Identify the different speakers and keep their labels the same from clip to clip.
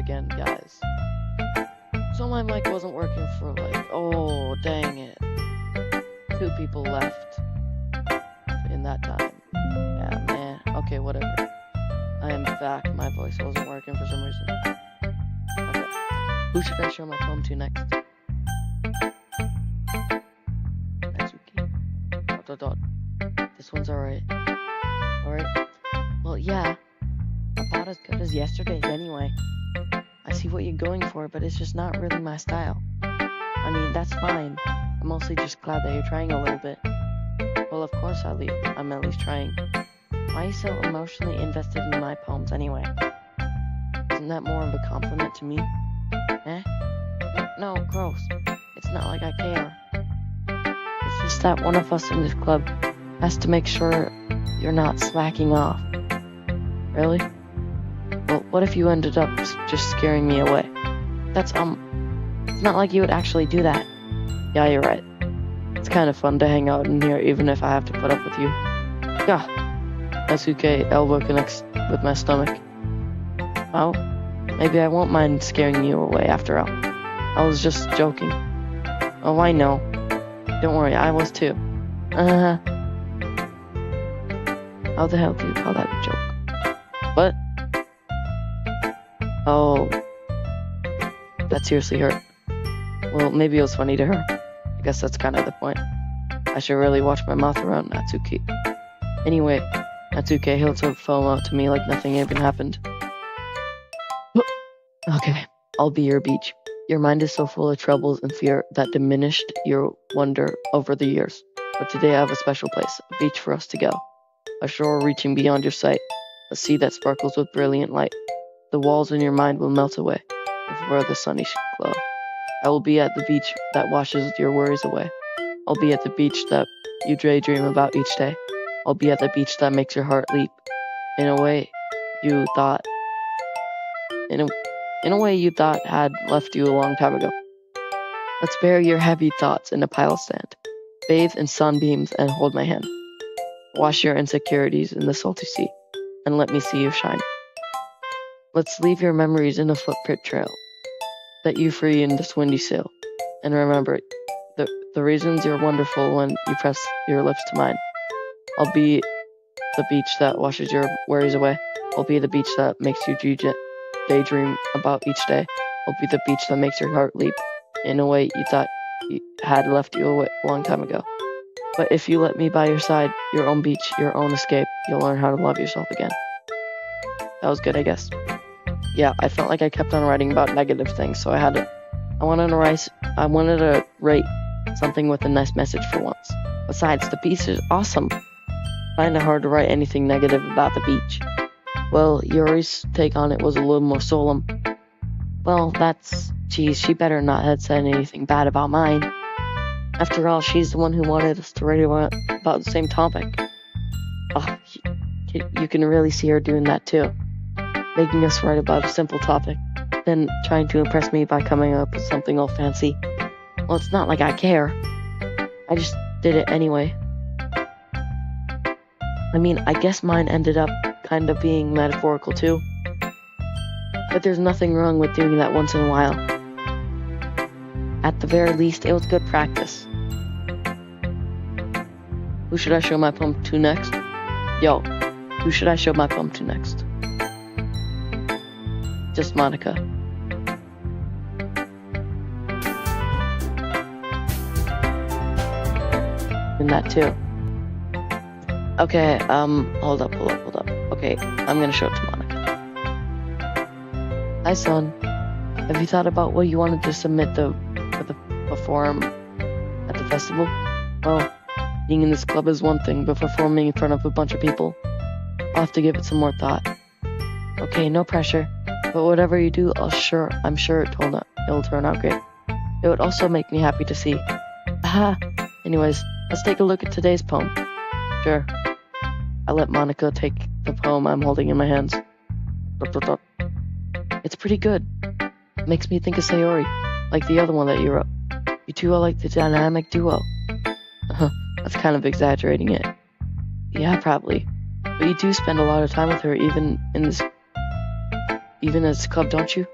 Speaker 1: again, guys. So my mic wasn't working for oh, dang it. 2 people left in that time. Yeah, man. Okay, whatever. I am back. My voice wasn't working for some reason. Okay. Who should I show my poem to next? Natsuki. ... This one's alright. Alright? Well, yeah. About as good as yesterday's anyway. I see what you're going for, but it's just not really my style. I mean, that's fine. I'm mostly just glad that you're trying a little bit. Well, of course I'm at least trying. Why are you so emotionally invested in my poems anyway? Isn't that more of a compliment to me? Eh? No, gross. It's not like I care. It's just that one of us in this club has to make sure you're not slacking off. Really? Well, what if you ended up just scaring me away? It's not like you would actually do that. Yeah, you're right. It's kind of fun to hang out in here even if I have to put up with you. Gah! Natsuki elbow connects with my stomach. Well, maybe I won't mind scaring you away after all. I was just joking. Oh, I know. Don't worry, I was too. How the hell do you call that a joke? What? Oh. That seriously hurt. Well, maybe it was funny to her. I guess that's kind of the point. I should really watch my mouth around Natsuki. Anyway, Natsuki held her phone out to me like nothing even happened. Okay, I'll be your beach. Your mind is so full of troubles and fear that diminished your wonder over the years. But today I have a special place, a beach for us to go. A shore reaching beyond your sight, a sea that sparkles with brilliant light. The walls in your mind will melt away where the sunny glow. I will be at the beach that washes your worries away. I'll be at the beach that you daydream about each day. I'll be at the beach that makes your heart leap. In a way you thought had left you a long time ago. Let's bury your heavy thoughts in a pile of sand. Bathe in sunbeams and hold my hand. Wash your insecurities in the salty sea, and let me see you shine. Let's leave your memories in a footprint trail that you free in this windy sail. And remember, the reasons you're wonderful when you press your lips to mine. I'll be the beach that washes your worries away. I'll be the beach that makes you daydream about each day. I'll be the beach that makes your heart leap in a way you thought had left you away a long time ago. But if you let me by your side, your own beach, your own escape, you'll learn how to love yourself again. That was good, I guess. Yeah, I felt like I kept on writing about negative things, so I wanted to write something with a nice message for once. Besides, the beach is awesome. Kinda hard to write anything negative about the beach. Well, Yuri's take on it was a little more solemn. Well, geez, she better not have said anything bad about mine. After all, she's the one who wanted us to write about the same topic. Oh, you can really see her doing that too. Making us write about a simple topic, then trying to impress me by coming up with something all fancy. Well, it's not like I care. I just did it anyway. I mean, I guess mine ended up kind of being metaphorical too. But there's nothing wrong with doing that once in a while. At the very least, it was good practice. Who should I show my poem to next? Yo, who should I show my poem to next? Just Monica. And that too. Okay, hold up. Okay, I'm gonna show it to Monica. Hi, son. Have you thought about what you wanted to submit for the forum at the festival? Well, being in this club is one thing, but performing in front of a bunch of people, I'll have to give it some more thought. Okay, no pressure. But whatever you do, I'm sure it'll turn out great. It would also make me happy to see. Aha! Anyways, let's take a look at today's poem. Sure. I let Monica take the poem I'm holding in my hands. ... It's pretty good. It makes me think of Sayori, like the other one that you wrote. You two are like the dynamic duo. That's kind of exaggerating it. Yeah, probably. But you do spend a lot of time with her even in this club, don't you?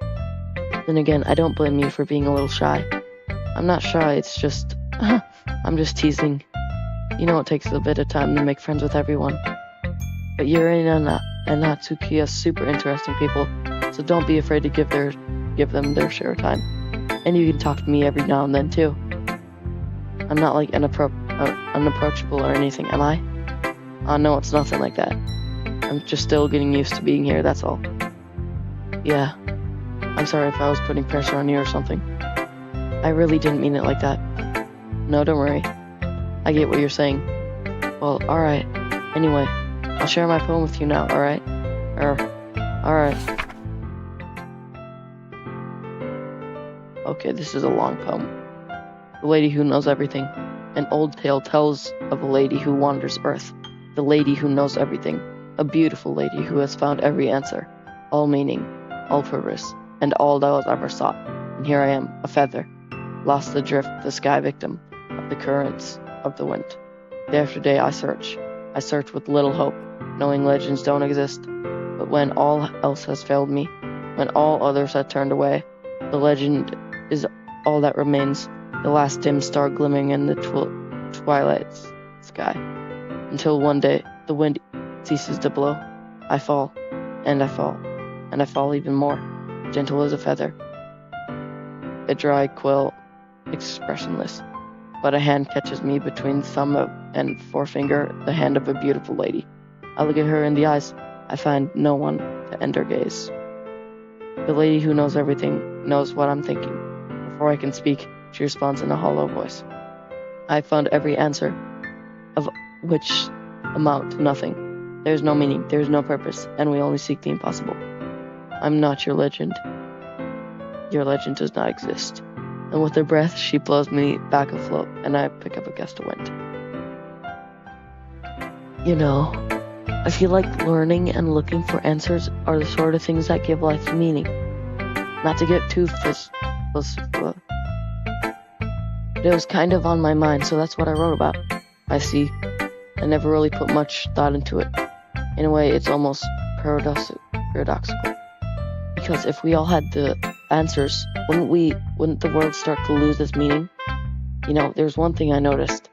Speaker 1: Then again, I don't blame you for being a little shy. I'm not shy, it's just... I'm just teasing. You know it takes a bit of time to make friends with everyone. But Yuri and Natsuki are super interesting people, so don't be afraid to give them their share of time. And you can talk to me every now and then too. I'm not like unapproachable or anything, am I? No, it's nothing like that. I'm just still getting used to being here, that's all. Yeah. I'm sorry if I was putting pressure on you or something. I really didn't mean it like that. No, don't worry. I get what you're saying. Well, alright. Anyway, I'll share my poem with you now, alright? Alright. Okay, this is a long poem. The Lady Who Knows Everything. An old tale tells of a lady who wanders earth. The lady who knows everything. A beautiful lady who has found every answer. All meaning, all purpose, and all that was ever sought. And here I am, a feather, lost adrift, the sky victim of the currents of the wind. Day after day I search with little hope, knowing legends don't exist. But when all else has failed me, when all others have turned away, the legend is all that remains, the last dim star glimmering in the twilight sky. Until one day, the wind ceases to blow. I fall, and I fall, and I fall even more, gentle as a feather. A dry quill, expressionless. But a hand catches me between thumb and forefinger, the hand of a beautiful lady. I look at her in the eyes. I find no one to end her gaze. The lady who knows everything knows what I'm thinking. Before I can speak, she responds in a hollow voice. I found every answer, of which amount to nothing. There is no meaning, there is no purpose, and we only seek the impossible. I'm not your legend. Your legend does not exist. And with her breath, she blows me back afloat, and I pick up a gust of wind. You know, I feel like learning and looking for answers are the sort of things that give life meaning. Not to get too philosophical, but it was kind of on my mind, so that's what I wrote about. I see. I never really put much thought into it. In a way, it's almost paradoxical. Because if we all had the answers, wouldn't the world start to lose its meaning? You know, there's one thing I noticed.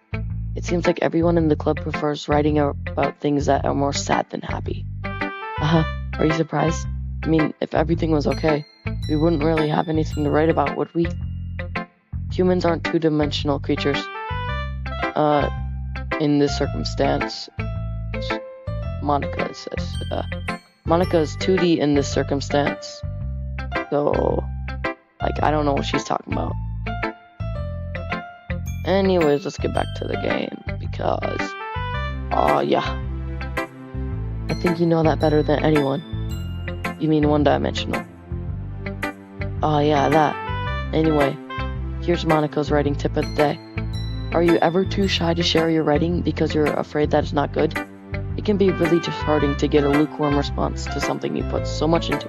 Speaker 1: It seems like everyone in the club prefers writing about things that are more sad than happy. Are you surprised? I mean, if everything was okay, we wouldn't really have anything to write about, would we? Humans aren't two-dimensional creatures. In this circumstance, Monica says, Monica is 2D in this circumstance. So, like, I don't know what she's talking about. Anyways, let's get back to the game, because, yeah. I think you know that better than anyone. You mean one-dimensional. Yeah, that. Anyway, here's Monica's writing tip of the day. Are you ever too shy to share your writing because you're afraid that it's not good? It can be really disheartening to get a lukewarm response to something you put so much into.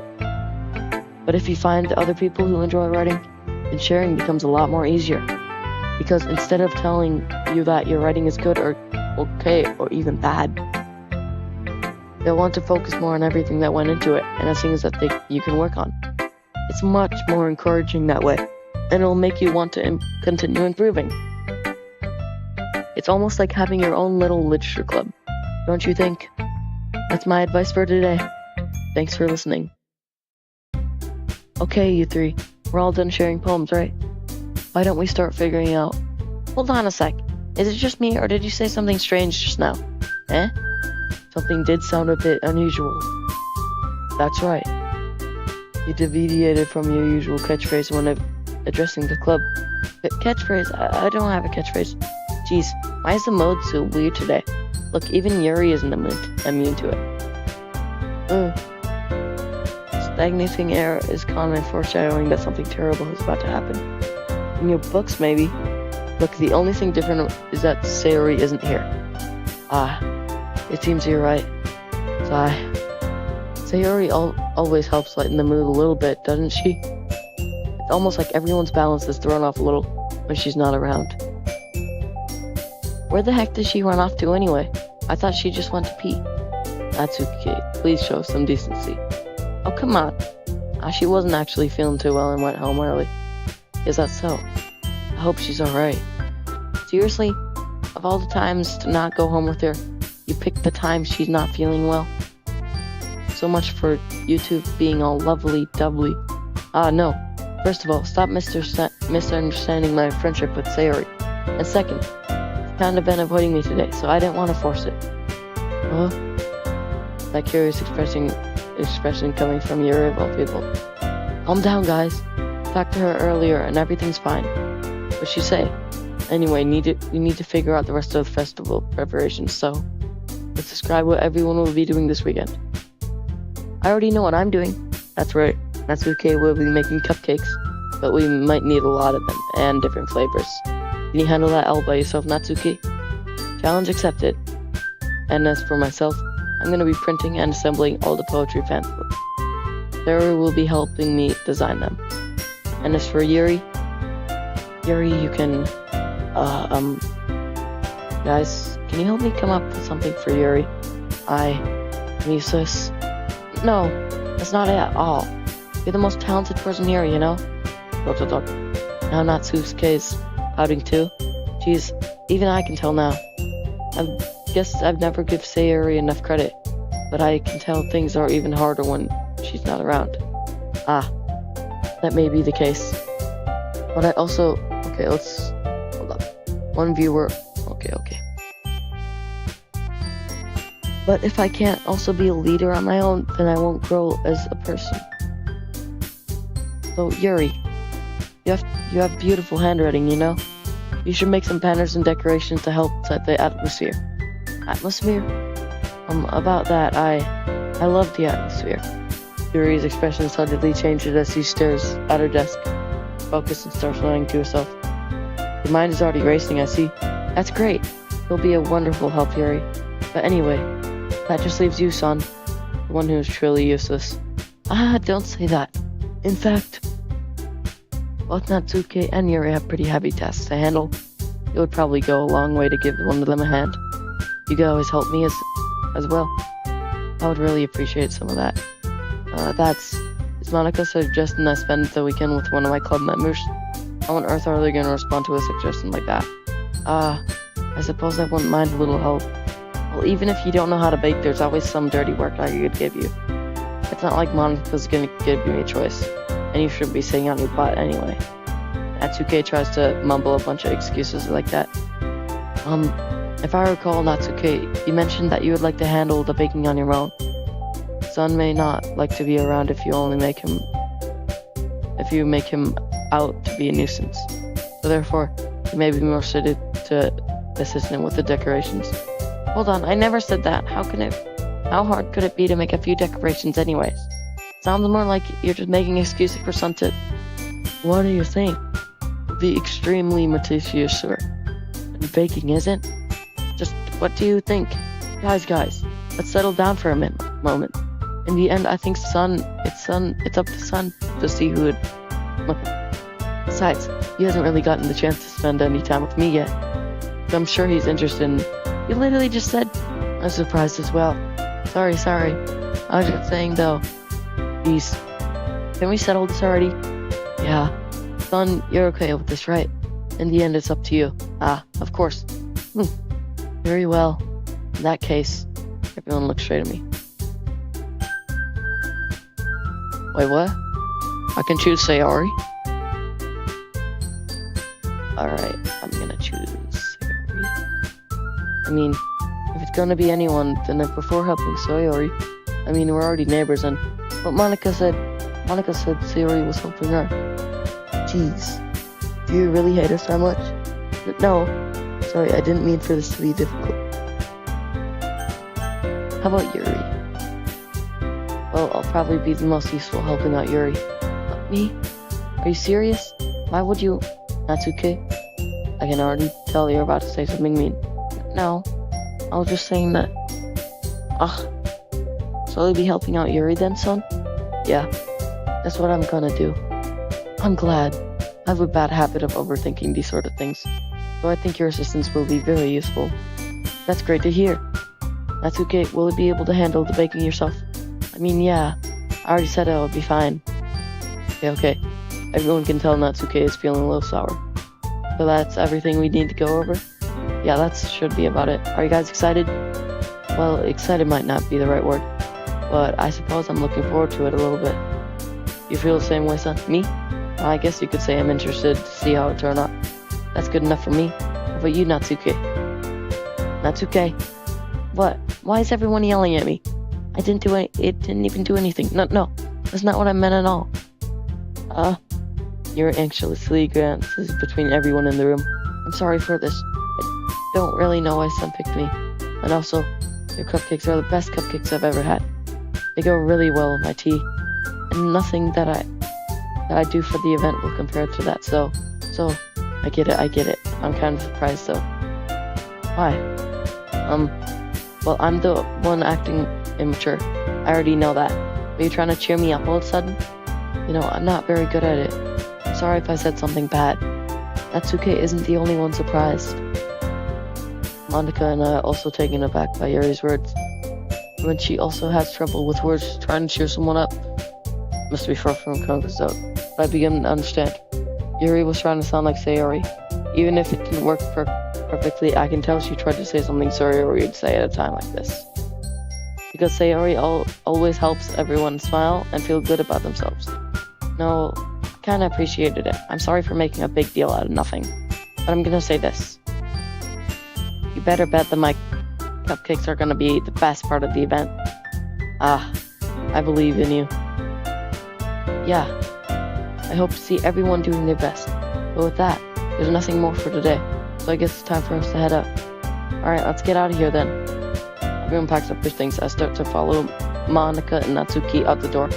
Speaker 1: But if you find other people who enjoy writing, then sharing becomes a lot more easier. Because instead of telling you that your writing is good or okay or even bad, they'll want to focus more on everything that went into it and the things that you can work on. It's much more encouraging that way, and it'll make you want to continue improving. It's almost like having your own little literature club, don't you think? That's my advice for today. Thanks for listening. Okay, you three, we're all done sharing poems, right? Why don't we start figuring out... Hold on a sec. Is it just me, or did you say something strange just now? Something did sound a bit unusual. That's right. You deviated from your usual catchphrase when addressing the club. Catchphrase? I don't have a catchphrase. Jeez, why is the mode so weird today? Look, even Yuri isn't immune to it. Stagnating air is common foreshadowing that something terrible is about to happen. In your books, maybe. Look, the only thing different is that Sayori isn't here. It seems you're right. Sigh. Sayori always helps lighten the mood a little bit, doesn't she? It's almost like everyone's balance is thrown off a little when she's not around. Where the heck did she run off to anyway? I thought she just went to pee. Natsuki, please show some decency. Oh, come on. She wasn't actually feeling too well and went home early. Is that so? I hope she's alright. Seriously? Of all the times to not go home with her, you picked the time she's not feeling well? So much for you two being all lovely doubly. No. First of all, stop misunderstanding my friendship with Sayori. And second, you've kind of been avoiding me today, so I didn't want to force it. Huh? That curious expression coming from Yuri of all people. Calm down, guys. Talked to her earlier and everything's fine. What'd she say? Anyway, we need to figure out the rest of the festival preparations, so let's describe what everyone will be doing this weekend. I already know what I'm doing. That's right. Natsuke will be making cupcakes, but we might need a lot of them, and different flavors. Can you handle that all by yourself, Natsuke? Challenge accepted. And as for myself, I'm going to be printing and assembling all the poetry pamphlets. Sarah will be helping me design them. And as for Yuri, you can, guys, can you help me come up with something for Yuri? I'm useless. No, that's not it at all. You're the most talented person here, you know? Now Natsuke's pouting too. Jeez, even I can tell now. I guess I've never given Sayori enough credit, but I can tell things are even harder when she's not around. That may be the case. But I also... Okay, let's... Hold up. One viewer... Okay. But if I can't also be a leader on my own, then I won't grow as a person. So, Yuri, you have beautiful handwriting, you know? You should make some banners and decorations to help set the atmosphere. Atmosphere? About that, I love the atmosphere. Yuri's expression suddenly changes as she stares at her desk, focused and starts lying to herself. Your mind is already racing, I see. That's great. You'll be a wonderful help, Yuri. But anyway, that just leaves you, son. The one who is truly useless. Don't say that. In fact, both Natsuke and Yuri have pretty heavy tasks to handle. It would probably go a long way to give one of them a hand. You could always help me as well. I would really appreciate some of that. Is Monica suggesting I spend the weekend with one of my club members? How on earth are they going to respond to a suggestion like that? I suppose I wouldn't mind a little help. Well, even if you don't know how to bake, there's always some dirty work I could give you. It's not like Monica's going to give me a choice, and you shouldn't be sitting on your butt anyway. Natsuke tries to mumble a bunch of excuses like that. If I recall, Natsuke, you mentioned that you would like to handle the baking on your own. Son may not like to be around if you make him out to be a nuisance. So therefore, you may be more suited to assist him with the decorations. Hold on, I never said that. How hard could it be to make a few decorations anyways? Sounds more like you're just making excuses for Son to... What do you think? Be extremely meticulous, sir. And baking isn't? Just what do you think? Guys, let's settle down for a moment. In the end, I think it's up to Son to see who would... Look. Besides, he hasn't really gotten the chance to spend any time with me yet. So I'm sure he's interested in... You literally just said... I'm surprised as well. Sorry. I was just saying though. Please. Can we settle this already? Yeah. Son, you're okay with this, right? In the end, it's up to you. Of course. Very well. In that case, everyone looks straight at me. Wait, what? I can choose Sayori? Alright, I'm gonna choose Sayori. I mean, if it's gonna be anyone, then I prefer helping Sayori. I mean, we're already neighbors, and what Monica said Sayori was helping her. Jeez, do you really hate us that much? No, sorry, I didn't mean for this to be difficult. How about Yuri? Well, I'll probably be the most useful helping out Yuri. Me? Are you serious? Why would you... Natsuke? I can already tell you're about to say something mean. No, I was just saying that... So you'll be helping out Yuri then, son? Yeah, that's what I'm gonna do. I'm glad. I have a bad habit of overthinking these sort of things, so I think your assistance will be very useful. That's great to hear. Natsuke, will you be able to handle the baking yourself? I mean, yeah, I already said I would be fine. Okay. Everyone can tell Natsuke is feeling a little sour. So that's everything we need to go over? Yeah, that should be about it. Are you guys excited? Well, excited might not be the right word, but I suppose I'm looking forward to it a little bit. You feel the same way, son? Me? I guess you could say I'm interested to see how it turned out. That's good enough for me. How about you, Natsuke? Natsuke? What? Why is everyone yelling at me? I didn't do it didn't even do anything. No, that's not what I meant at all. Your anxiously glances between everyone in the room. I'm sorry for this. I don't really know why son picked me. And also, your cupcakes are the best cupcakes I've ever had. They go really well with my tea. And nothing that I do for the event will compare to that. So, I get it. I'm kind of surprised though. Why? Well, I'm the one acting immature. I already know that. Are you trying to cheer me up all of a sudden? You know, I'm not very good at it. Sorry if I said something bad. Natsuke isn't the only one surprised. Monica and I are also taken aback by Yuri's words. When she also has trouble with words trying to cheer someone up. Must be far from comfort zone. But I begin to understand. Yuri was trying to sound like Sayori. Even if it didn't work perfectly, I can tell she tried to say something Sayori would say at a time like this. Because Sayori always helps everyone smile and feel good about themselves. No, I kinda appreciated it. I'm sorry for making a big deal out of nothing. But I'm gonna say this. You better bet that my cupcakes are gonna be the best part of the event. I believe in you. Yeah, I hope to see everyone doing their best. But with that, there's nothing more for today. So I guess it's time for us to head up. Alright, let's get out of here then. Everyone packs up their things. I start to follow Monica and Natsuki out the door.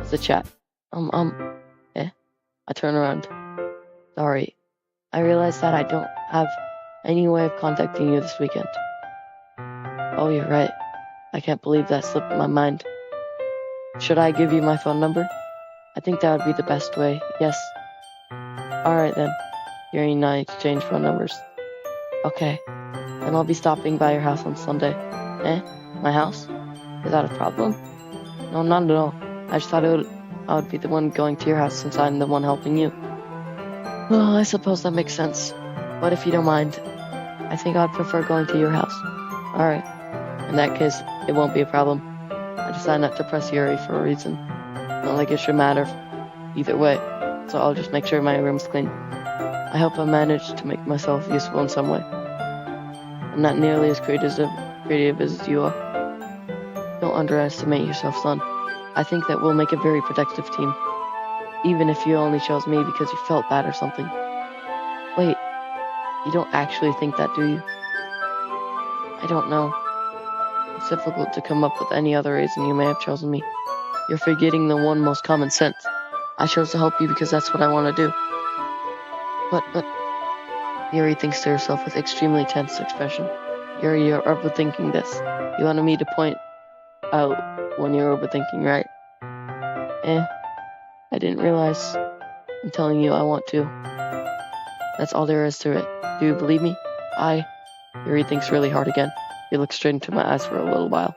Speaker 1: It's a chat. I turn around. Sorry. I realize that I don't have any way of contacting you this weekend. Oh, you're right. I can't believe that slipped my mind. Should I give you my phone number? I think that would be the best way, yes. Alright then. Yuri and I exchange phone numbers. Okay. Then I'll be stopping by your house on Sunday. My house? Is that a problem? No, not at all. I just thought I would be the one going to your house since I'm the one helping you. Well, I suppose that makes sense. But if you don't mind, I think I'd prefer going to your house. Alright. In that case, it won't be a problem. I decided not to press Yuri for a reason. Not like it should matter either way, so I'll just make sure my room's clean. I hope I managed to make myself useful in some way. I'm not nearly as creative as you are. Don't underestimate yourself, son. I think that we'll make a very protective team. Even if you only chose me because you felt bad or something. Wait, you don't actually think that, do you? I don't know. It's difficult to come up with any other reason you may have chosen me. You're forgetting the one most common sense. I chose to help you because that's what I want to do. But... Yuri thinks to herself with extremely tense expression. Yuri, you're overthinking this. You wanted me to point out when you're overthinking, right? I didn't realize. I'm telling you, I want to. That's all there is to it. Do you believe me? Yuri thinks really hard again. He looks straight into my eyes for a little while.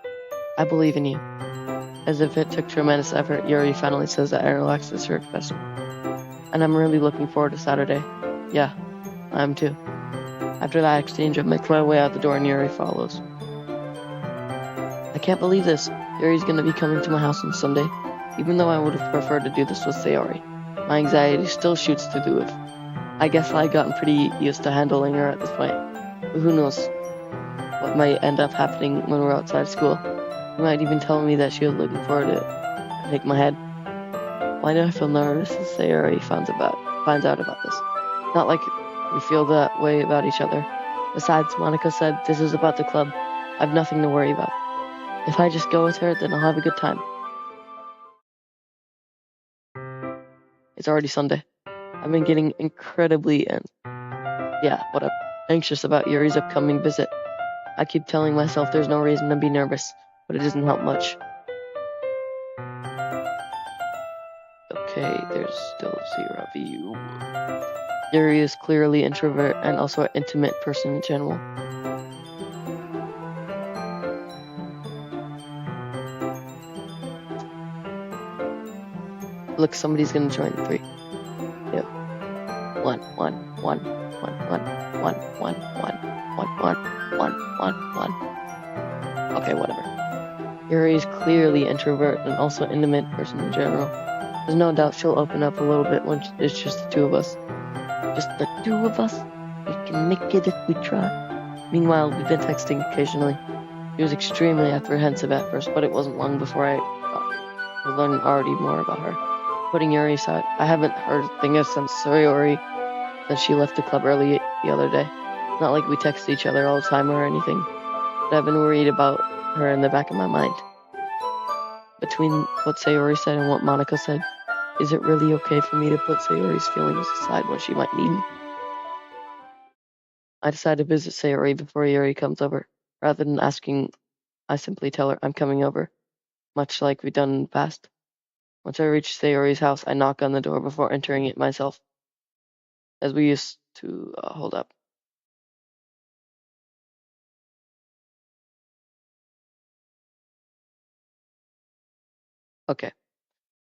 Speaker 1: I believe in you. As if it took tremendous effort, Yuri finally says that and relaxes her expression. And I'm really looking forward to Saturday. Yeah, I am too. After that exchange, I make my way out the door and Yuri follows. I can't believe this. Yuri's gonna be coming to my house on Sunday. Even though I would have preferred to do this with Sayori, my anxiety still shoots through the roof. I guess I've gotten pretty used to handling her at this point. But who knows what might end up happening when we're outside school. She might even tell me that she was looking forward to take my head. Why do I feel nervous as Sayori finds out about this? Not like we feel that way about each other. Besides, Monica said this is about the club. I have nothing to worry about. If I just go with her, then I'll have a good time. It's already Sunday. I've been getting incredibly anxious about Yuri's upcoming visit. I keep telling myself there's no reason to be nervous, but it doesn't help much. Okay, there's still zero view. Yuri is clearly an introvert and also an intimate person in general. Look, somebody's gonna join. 3, 2, 1, 1, 1, 1, 1, 1, 1, 1. Okay, whatever. Yuri is clearly introvert and also intimate person in general. There's no doubt she'll open up a little bit when it's just the two of us. Just the two of us? We can make it if we try. Meanwhile, we've been texting occasionally. She was extremely apprehensive at first, but it wasn't long before I was learning already more about her. Putting Yuri aside, I haven't heard a thing since Sayori since she left the club early the other day. It's not like we text each other all the time or anything, but I've been worried about her in the back of my mind. Between what Sayori said and what Monica said, is it really okay for me to put Sayori's feelings aside when she might need me? I decide to visit Sayori before Yuri comes over. Rather than asking, I simply tell her I'm coming over, much like we've done in the past. Once I reach Sayori's house, I knock on the door before entering it myself. As we used to hold up. Okay.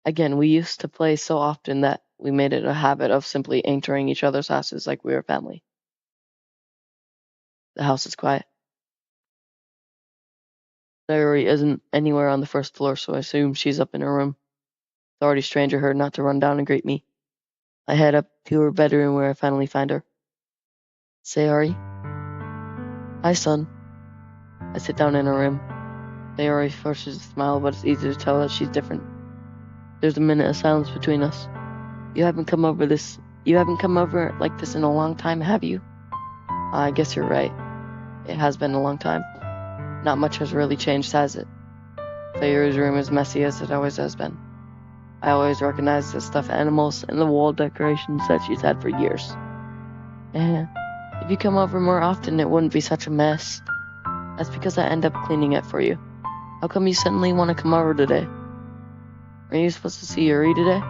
Speaker 1: Again, we used to play so often that we made it a habit of simply entering each other's houses like we were family. The house is quiet. Sayori isn't anywhere on the first floor, so I assume she's up in her room. It's already strange of her not to run down and greet me. I head up to her bedroom where I finally find her. Sayori? Hi, son. I sit down in her room. Sayori forces a smile, but it's easy to tell that she's different. There's a minute of silence between us. You haven't come over like this in a long time, have you? I guess you're right. It has been a long time. Not much has really changed, has it? Sayori's room is messy as it always has been. I always recognize the stuffed animals and the wall decorations that she's had for years. If you come over more often, it wouldn't be such a mess. That's because I end up cleaning it for you. How come you suddenly want to come over today? Are you supposed to see Yuri today?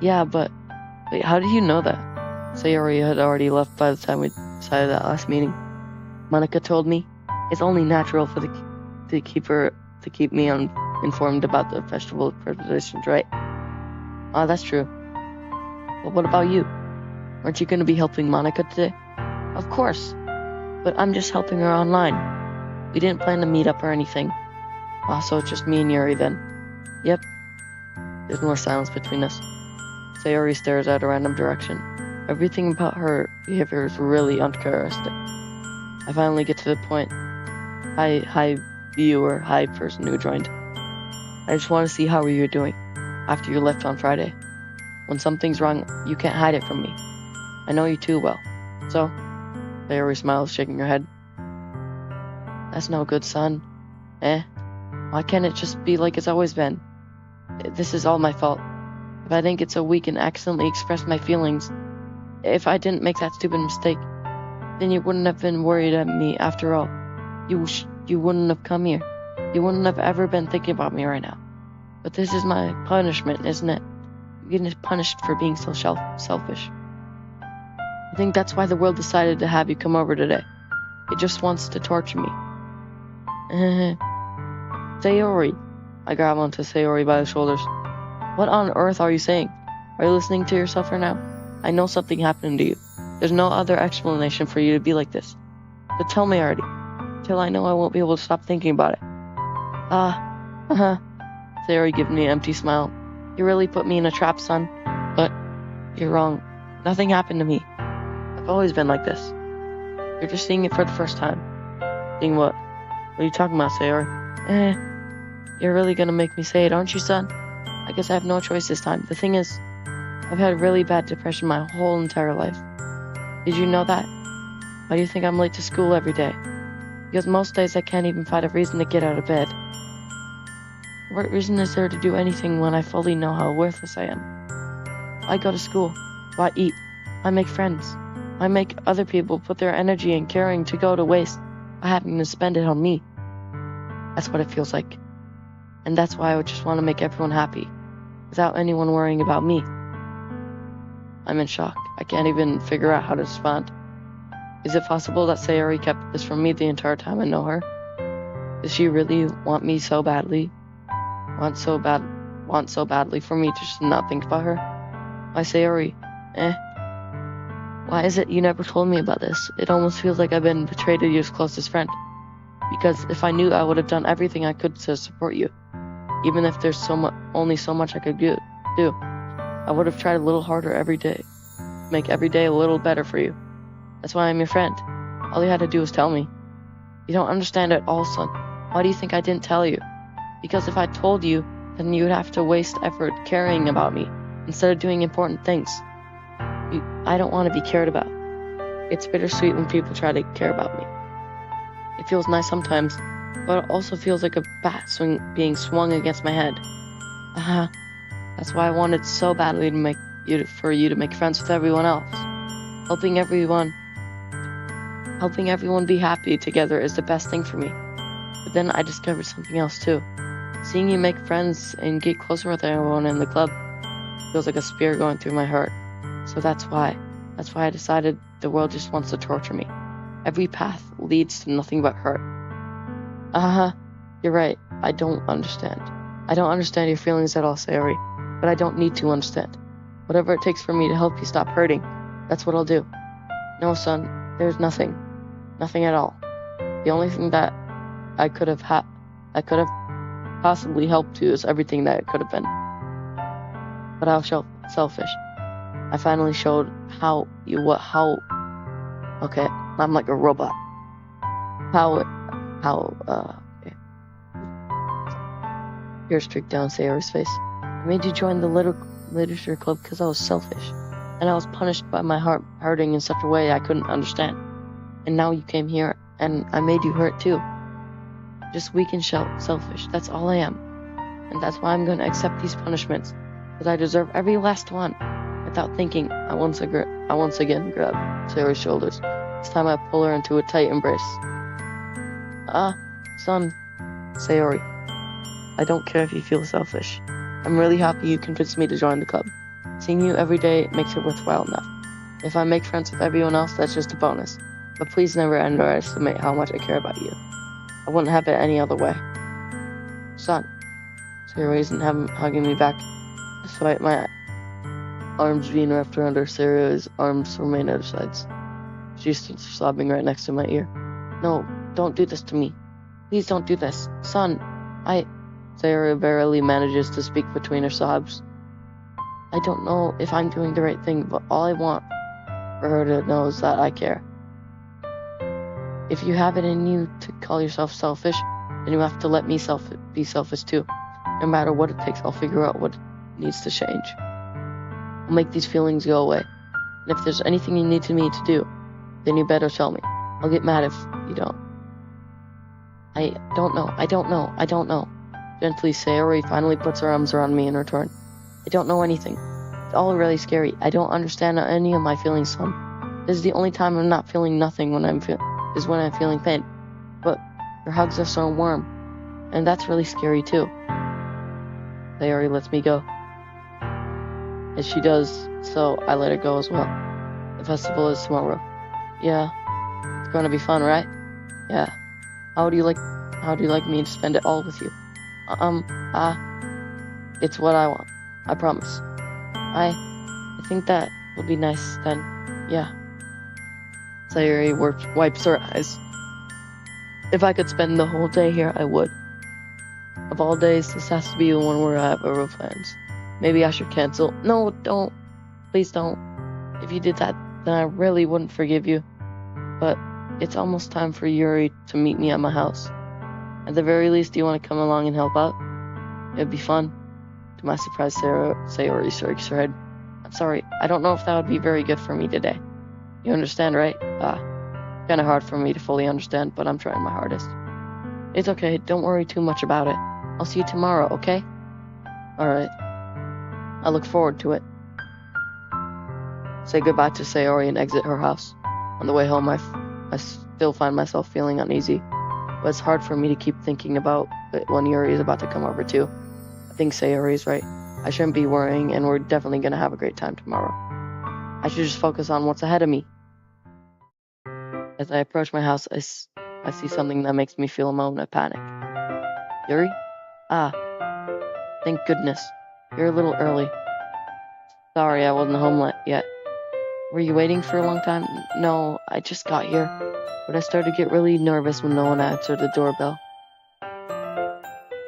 Speaker 1: Yeah, but... Wait, how did you know that? Sayori had already left by the time we decided that last meeting. Monica told me. It's only natural for to keep me informed about the festival preparations, right? Ah, that's true. But what about you? Aren't you going to be helping Monica today? Of course. But I'm just helping her online. We didn't plan to meet up or anything. So it's just me and Yuri then. Yep. There's more silence between us. Sayori stares at a random direction. Everything about her behavior is really uncharacteristic. I finally get to the point. Hi viewer, hi person who joined. I just want to see how you're doing after you left on Friday. When something's wrong, you can't hide it from me. I know you too well. So, Sayori smiles, shaking her head. That's no good, son. Why can't it just be like it's always been? This is all my fault. If I didn't get so weak and accidentally express my feelings, if I didn't make that stupid mistake, then you wouldn't have been worried at me after all. You wouldn't have come here. You wouldn't have ever been thinking about me right now. But this is my punishment, isn't it? I'm getting punished for being so selfish. I think that's why the world decided to have you come over today. It just wants to torture me. Sayori. I grab onto Sayori by the shoulders. What on earth are you saying? Are you listening to yourself right now? I know something happened to you. There's no other explanation for you to be like this. So tell me already. Till I know I won't be able to stop thinking about it. Sayori gives me an empty smile. You really put me in a trap, son. But you're wrong. Nothing happened to me. I've always been like this. You're just seeing it for the first time. Seeing what? What are you talking about, Sayori? You're really gonna make me say it, aren't you, son? I guess I have no choice this time. The thing is, I've had really bad depression my whole entire life. Did you know that? Why do you think I'm late to school every day? Because most days I can't even find a reason to get out of bed. What reason is there to do anything when I fully know how worthless I am? I go to school. I eat. I make friends. I make other people put their energy and caring to go to waste by having to spend it on me. That's what it feels like. And that's why I would just want to make everyone happy, without anyone worrying about me. I'm in shock. I can't even figure out how to respond. Is it possible that Sayori kept this from me the entire time I know her? Does she really want me so badly? Want want so badly for me to just not think about her. Why, Sayori? Why is it you never told me about this? It almost feels like I've been betrayed to your closest friend. Because if I knew, I would have done everything I could to support you. Even if there's only so much I could do. I would have tried a little harder every day. Make every day a little better for you. That's why I'm your friend. All you had to do was tell me. You don't understand at all, son. Why do you think I didn't tell you? Because if I told you, then you would have to waste effort caring about me instead of doing important things. I don't want to be cared about. It's bittersweet when people try to care about me. It feels nice sometimes, but it also feels like a bat being swung against my head. That's why I wanted so badly for you to make friends with everyone else. Helping everyone be happy together is the best thing for me. But then I discovered something else too. Seeing you make friends and get closer with everyone in the club feels like a spear going through my heart. So that's why I decided the world just wants to torture me. Every path leads to nothing but hurt. You're right. I don't understand. I don't understand your feelings at all, Sayori, but I don't need to understand. Whatever it takes for me to help you stop hurting, that's what I'll do. No, son, there's nothing. Nothing at all. The only thing that I could have possibly helped you is everything that it could have been. But I was selfish. I finally showed okay, I'm like a robot. Okay. Tears streaked down Sayori's face. I made you join the literature club because I was selfish. And I was punished by my heart hurting in such a way I couldn't understand. And now you came here, and I made you hurt too. Just weak and selfish, that's all I am. And that's why I'm going to accept these punishments, because I deserve every last one. Without thinking, I once again grabbed Sayori's shoulders. This time I pull her into a tight embrace. Son, Sayori, I don't care if you feel selfish. I'm really happy you convinced me to join the club. Seeing you every day makes it worthwhile enough. If I make friends with everyone else, that's just a bonus. But please never underestimate how much I care about you. I wouldn't have it any other way. Son, Sayori isn't hugging me back, despite my arms being wrapped around her. Sayori's arms remain at her sides. She's sobbing right next to my ear. No, don't do this to me. Please don't do this. Son, Sayori barely manages to speak between her sobs. I don't know if I'm doing the right thing, but all I want for her to know is that I care. If you have it in you to call yourself selfish, then you have to let me be selfish too. No matter what it takes, I'll figure out what needs to change. I'll make these feelings go away. And if there's anything you need me to do, then you better tell me. I'll get mad if you don't. I don't know. Gently, Sayori finally puts her arms around me in return. I don't know anything. It's all really scary. I don't understand any of my feelings, son. This is the only time I'm not feeling nothing when I'm feeling pain. But your hugs are so warm, and that's really scary too. Sayori lets me go. As she does, so I let her go as well. The festival is tomorrow. Yeah, it's going to be fun, right? Yeah. How would you like me to spend it all with you? It's what I want. I promise. I think that would be nice then. Yeah. Sayori wipes her eyes. If I could spend the whole day here, I would. Of all days, this has to be the one where I have real plans. Maybe I should cancel. No, don't. Please don't. If you did that, then I really wouldn't forgive you. But it's almost time for Yuri to meet me at my house. At the very least, do you want to come along and help out? It'd be fun. To my surprise, Sayori shakes her head. I'm sorry, I don't know if that would be very good for me today. You understand, right? Kinda hard for me to fully understand, but I'm trying my hardest. It's okay, don't worry too much about it. I'll see you tomorrow, okay? Alright. I look forward to it. Say goodbye to Sayori and exit her house. On the way home, I still find myself feeling uneasy, but it's hard for me to keep thinking about it when Yuri is about to come over too. I think Sayori is right. I shouldn't be worrying, and we're definitely going to have a great time tomorrow. I should just focus on what's ahead of me. As I approach my house, I see something that makes me feel a moment of panic. Yuri? Thank goodness. You're a little early. Sorry, I wasn't home yet. Were you waiting for a long time? No, I just got here. But I started to get really nervous when no one answered the doorbell.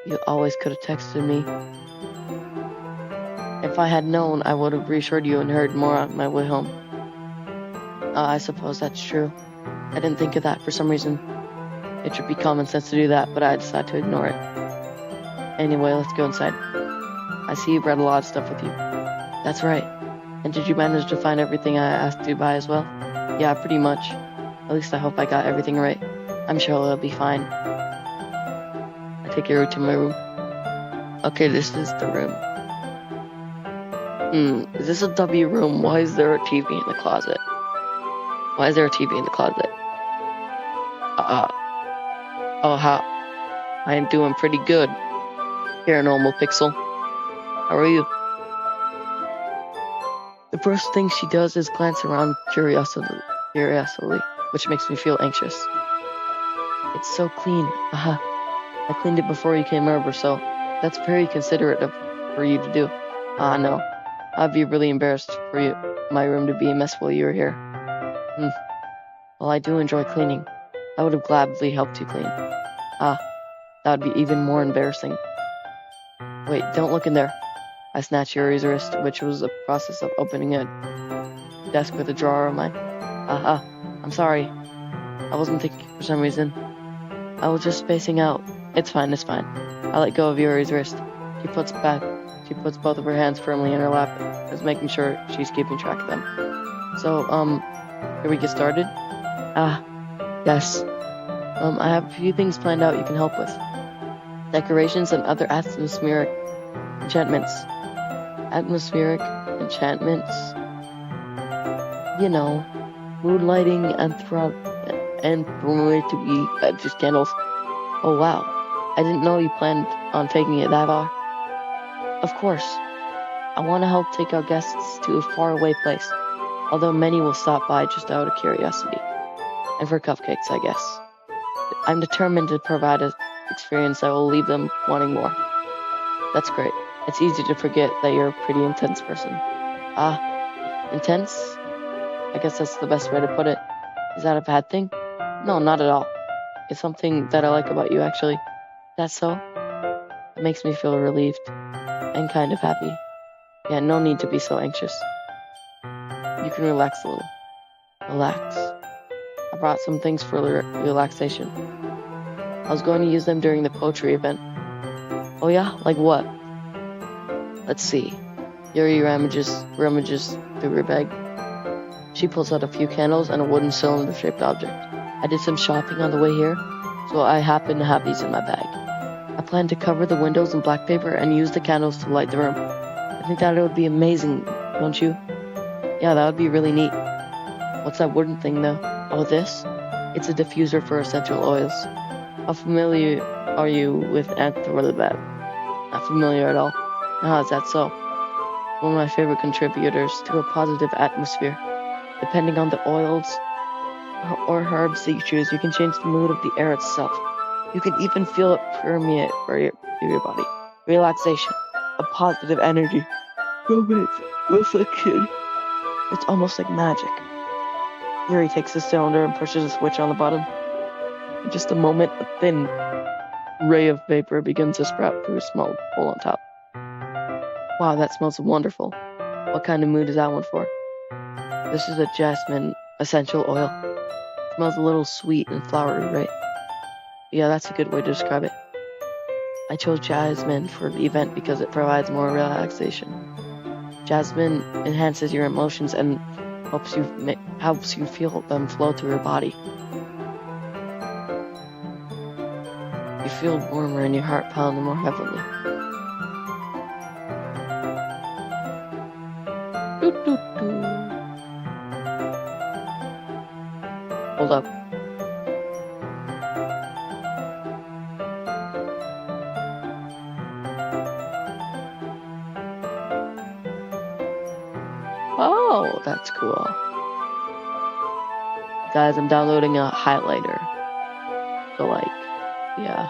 Speaker 1: You always could have texted me. If I had known, I would have reassured you and heard more on my way home. I suppose that's true. I didn't think of that for some reason. It should be common sense to do that, but I decided to ignore it. Anyway, let's go inside. I see you brought a lot of stuff with you. That's right. And did you manage to find everything I asked you to buy as well? Yeah, pretty much. At least I hope I got everything right. I'm sure it'll be fine. I take you to my room. Okay, this is the room. Is this a W room? Why is there a TV in the closet? Why is there a TV in the closet? Oh, how? I am doing pretty good. Paranormal Pixel. How are you? The first thing she does is glance around curiously, which makes me feel anxious. It's so clean. I cleaned it before you came over, so that's very considerate for you to do. No. I'd be really embarrassed for my room to be a mess while you were here. Well, I do enjoy cleaning. I would have gladly helped you clean. That would be even more embarrassing. Wait, don't look in there. I snatched Yuri's wrist, which was a process of opening a desk with a drawer on mine. I'm sorry. I wasn't thinking for some reason. I was just spacing out. It's fine. I let go of Yuri's wrist. She puts both of her hands firmly in her lap, as making sure she's keeping track of them. So, can we get started? Yes. I have a few things planned out you can help with. Decorations and other atmospheric enchantments. You know, mood lighting and just candles. Oh wow, I didn't know you planned on taking it that far. Of course. I want to help take our guests to a faraway place, although many will stop by just out of curiosity. And for cupcakes, I guess. I'm determined to provide an experience that will leave them wanting more. That's great. It's easy to forget that you're a pretty intense person. Intense? I guess that's the best way to put it. Is that a bad thing? No, not at all. It's something that I like about you, actually. That's so? It makes me feel relieved and kind of happy. Yeah, no need to be so anxious. You can relax a little. Relax. I brought some things for relaxation. I was going to use them during the poetry event. Oh yeah? Like what? Let's see. Yuri rummages through her bag. She pulls out a few candles and a wooden cylinder-shaped object. I did some shopping on the way here, so I happen to have these in my bag. I plan to cover the windows in black paper and use the candles to light the room. I think that it would be amazing, don't you? Yeah, that would be really neat. What's that wooden thing, though? Oh, this? It's a diffuser for essential oils. How familiar are you with Anthrolibab? Not familiar at all. Is that so? One of my favorite contributors to a positive atmosphere. Depending on the oils or herbs that you choose, you can change the mood of the air itself. You can even feel it permeate through your body. Relaxation, a positive energy, romance, reflection. It's almost like magic. Yuri takes the cylinder and pushes a switch on the bottom. In just a moment, a thin ray of vapor begins to sprout through a small hole on top. Wow, that smells wonderful. What kind of mood is that one for? This is a jasmine essential oil. It smells a little sweet and flowery, right? Yeah, that's a good way to describe it. I chose jasmine for the event because it provides more relaxation. Jasmine enhances your emotions and helps you feel them flow through your body. You feel warmer and your heart pounding more heavily. Hold up. Oh, that's cool. Guys, I'm downloading a highlighter. So, yeah.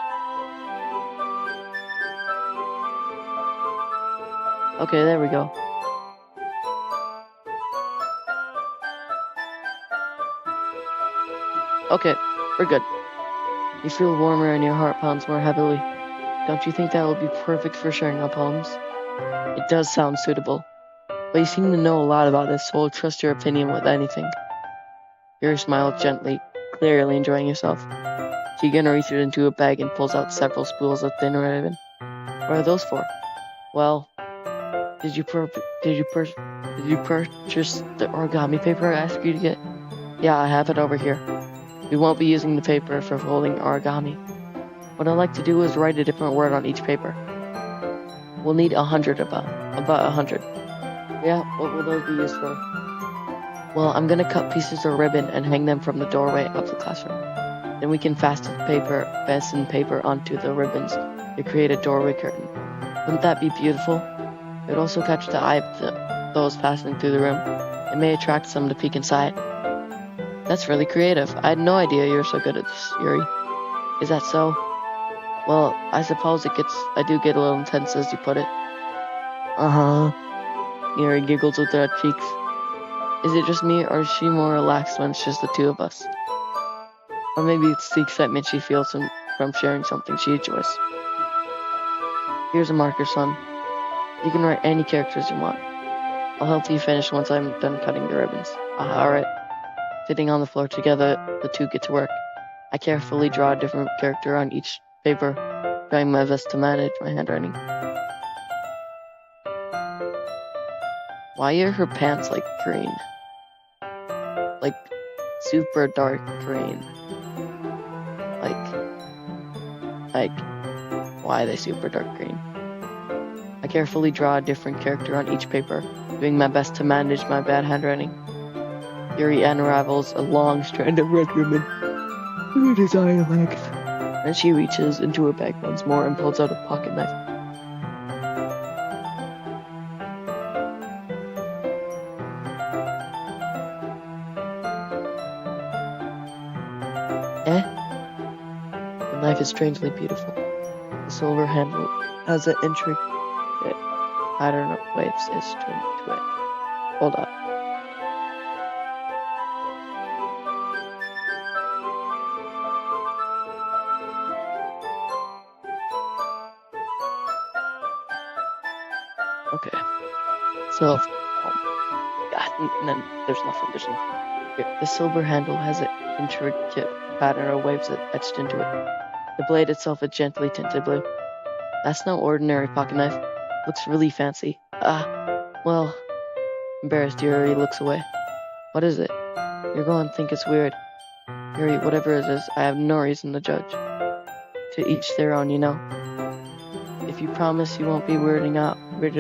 Speaker 1: Okay, there we go. Okay, we're good. You feel warmer and your heart pounds more heavily. Don't you think that would be perfect for sharing our poems? It does sound suitable. But you seem to know a lot about this, so I'll trust your opinion with anything. Yuri smiled gently, clearly enjoying herself. She again reaches into a bag and pulls out several spools of thin ribbon. What are those for? Well, did you purchase the origami paper I asked you to get? Yeah, I have it over here. We won't be using the paper for folding origami. What I'd like to do is write a different word on each paper. We'll need 100 about 100. Yeah, what will those be used for? Well, I'm gonna cut pieces of ribbon and hang them from the doorway of the classroom. Then we can fasten paper onto the ribbons to create a doorway curtain. Wouldn't that be beautiful? It would also catch the eye of those passing through the room. It may attract some to peek inside. That's really creative. I had no idea you were so good at this, Yuri. Is that so? Well, I suppose I do get a little intense as you put it. Uh-huh. Yuri giggles with her cheeks. Is it just me, or is she more relaxed when it's just the two of us? Or maybe it's the excitement she feels from sharing something she enjoys. Here's a marker, son. You can write any characters you want. I'll help you finish once I'm done cutting the ribbons. Alright. Sitting on the floor together, the two get to work. I carefully draw a different character on each paper, trying my best to manage my handwriting. Why are her pants like green? Like super dark green. Like why are they super dark green? I carefully draw a different character on each paper, doing my best to manage my bad handwriting. Yuri unravels a long strand of red ribbon through his eye legs. Then she reaches into her bag once more and pulls out a pocket knife. The knife is strangely beautiful. The silver handle has an intricate pattern of waves etched into it. Hold on. Okay. So, and then there's nothing. Here, the silver handle has an intricate pattern of waves etched into it. The blade itself is gently tinted blue. That's no ordinary pocket knife. Looks really fancy. Well, embarrassed, Yuri looks away. What is it? You're going to think it's weird. Yuri, whatever it is, I have no reason to judge. To each their own, you know. If you promise you won't be weirded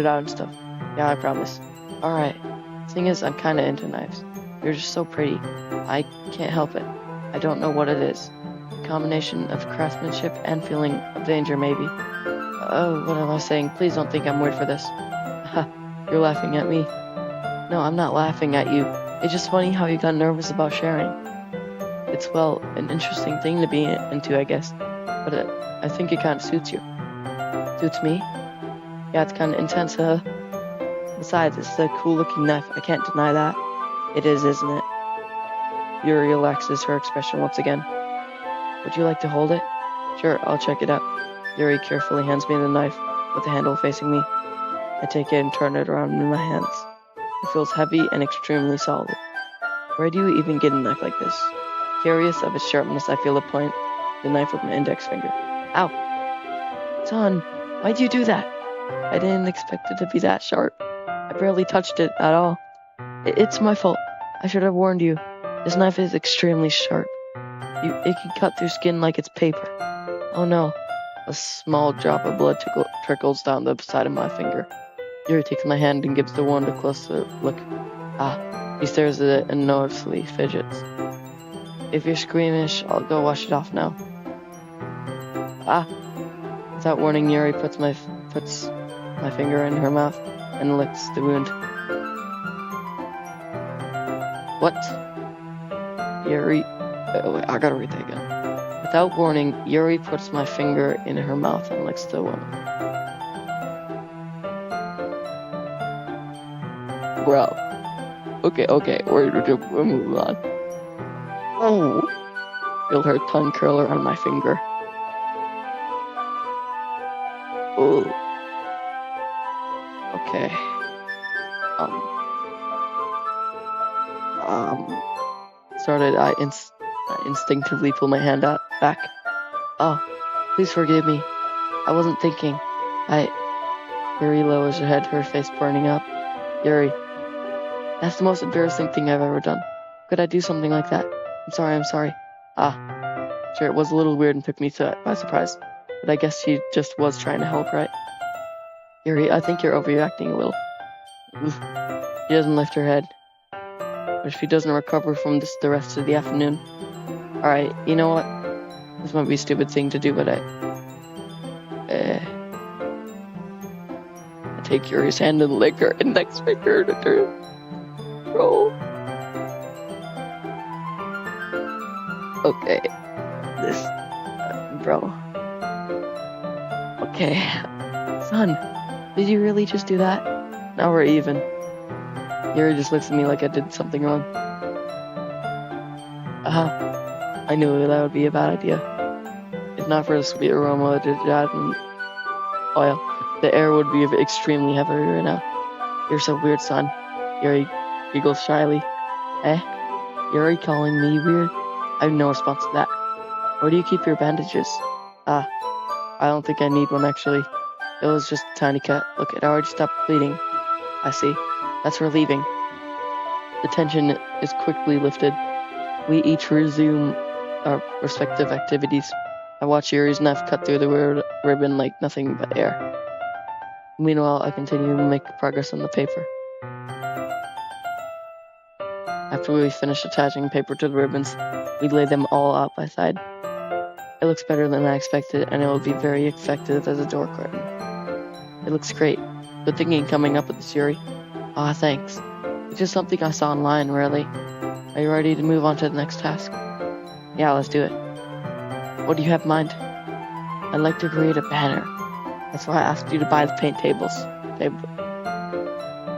Speaker 1: out and stuff. Yeah, I promise. Alright. Thing is, I'm kinda into knives. You're just so pretty. I can't help it. I don't know what it is. A combination of craftsmanship and feeling of danger, maybe. Oh, what am I saying? Please don't think I'm weird for this. You're laughing at me. No, I'm not laughing at you. It's just funny how you got nervous about sharing. It's, well, an interesting thing to be into, I guess. But I think it kind of suits you. Suits me? Yeah, it's kind of intense, huh? Besides, it's a cool-looking knife. I can't deny that. It is, isn't it? Yuri relaxes her expression once again. Would you like to hold it? Sure, I'll check it out. Yuri carefully hands me the knife, with the handle facing me. I take it and turn it around in my hands. It feels heavy and extremely solid. Where do you even get a knife like this? Curious of its sharpness, I feel a point the knife with my index finger. Ow! Son, why'd you do that? I didn't expect it to be that sharp. I barely touched it at all. It's my fault. I should have warned you. This knife is extremely sharp. It can cut through skin like it's paper. Oh no. A small drop of blood trickles down the side of my finger. Yuri takes my hand and gives the wound a closer look. He stares at it and noticeably fidgets. If you're squeamish, I'll go wash it off now. Without warning, Yuri puts my finger in her mouth and licks the wound. What? Yuri... wait, I gotta read that again. Without warning, Yuri puts my finger in her mouth and licks the wound. Bro. Okay, we're moving on. Oh, feel her tongue curl around my finger. Oh, okay. Started. I instinctively pull my hand out back. Oh, please forgive me. I wasn't thinking. Yuri lowers her head, her face burning up. Yuri, that's the most embarrassing thing I've ever done. Could I do something like that? I'm sorry. Sure, it was a little weird and took me by surprise. But I guess she just was trying to help, right? Yuri, I think you're overreacting a little. Oof. She doesn't lift her head. But if she doesn't recover from this the rest of the afternoon... Alright, you know what? This might be a stupid thing to do, but I take Yuri's hand and lick her index finger to turn. Roll. Okay. This... bro. Okay. Son, did you really just do that? Now we're even. Yuri just looks at me like I did something wrong. I knew that would be a bad idea. If not for the sweet aroma of jet and oil, the air would be extremely heavy right now. You're so weird, son. Yuri giggles shyly. Yuri calling me weird? I have no response to that. Where do you keep your bandages? I don't think I need one actually. It was just a tiny cut. Look, it already stopped bleeding. I see. That's relieving. The tension is quickly lifted. We each resume our respective activities. I watch Yuri's knife cut through the ribbon like nothing but air. Meanwhile, I continue to make progress on the paper. After we finish attaching paper to the ribbons, we lay them all out by side. It looks better than I expected, and it will be very effective as a door curtain. It looks great. Good thinking coming up with this, Yuri. Thanks. It's just something I saw online, really. Are you ready to move on to the next task? Yeah, let's do it. What do you have in mind? I'd like to create a banner. That's why I asked you to buy the paint tables.